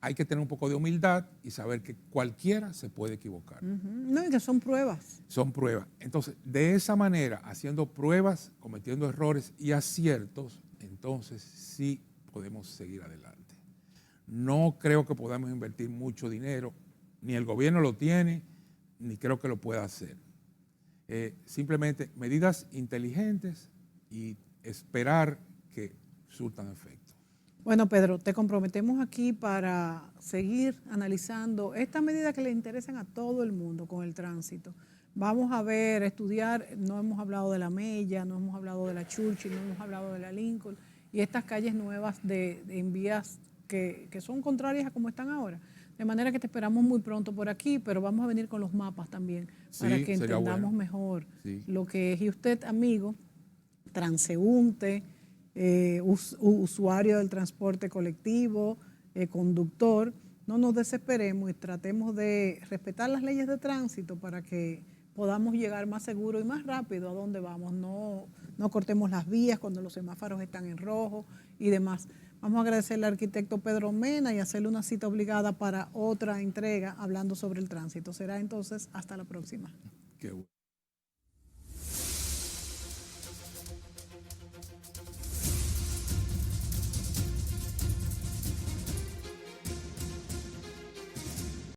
Hay que tener un poco de humildad y saber que cualquiera se puede equivocar. No, y que son pruebas. Son pruebas. Entonces, de esa manera, haciendo pruebas, cometiendo errores y aciertos, entonces sí podemos seguir adelante. No creo que podamos invertir mucho dinero, ni el gobierno lo tiene, ni creo que lo pueda hacer. Simplemente medidas inteligentes y esperar que surtan efecto. Bueno, Pedro, te comprometemos aquí para seguir analizando estas medidas que le interesan a todo el mundo con el tránsito. Vamos a ver, estudiar, no hemos hablado de la Mella, no hemos hablado de la Churchill, no hemos hablado de la Lincoln y estas calles nuevas en vías que son contrarias a como están ahora. De manera que te esperamos muy pronto por aquí, pero vamos a venir con los mapas también para Sí, que sería entendamos bueno. mejor Sí. lo que es. Y usted, amigo, transeúnte, usuario del transporte colectivo, conductor, no nos desesperemos y tratemos de respetar las leyes de tránsito para que podamos llegar más seguro y más rápido a donde vamos. No cortemos las vías cuando los semáforos están en rojo y demás. Vamos a agradecerle al arquitecto Pedro Mena y hacerle una cita obligada para otra entrega hablando sobre el tránsito. Será entonces hasta la próxima. Qué bueno.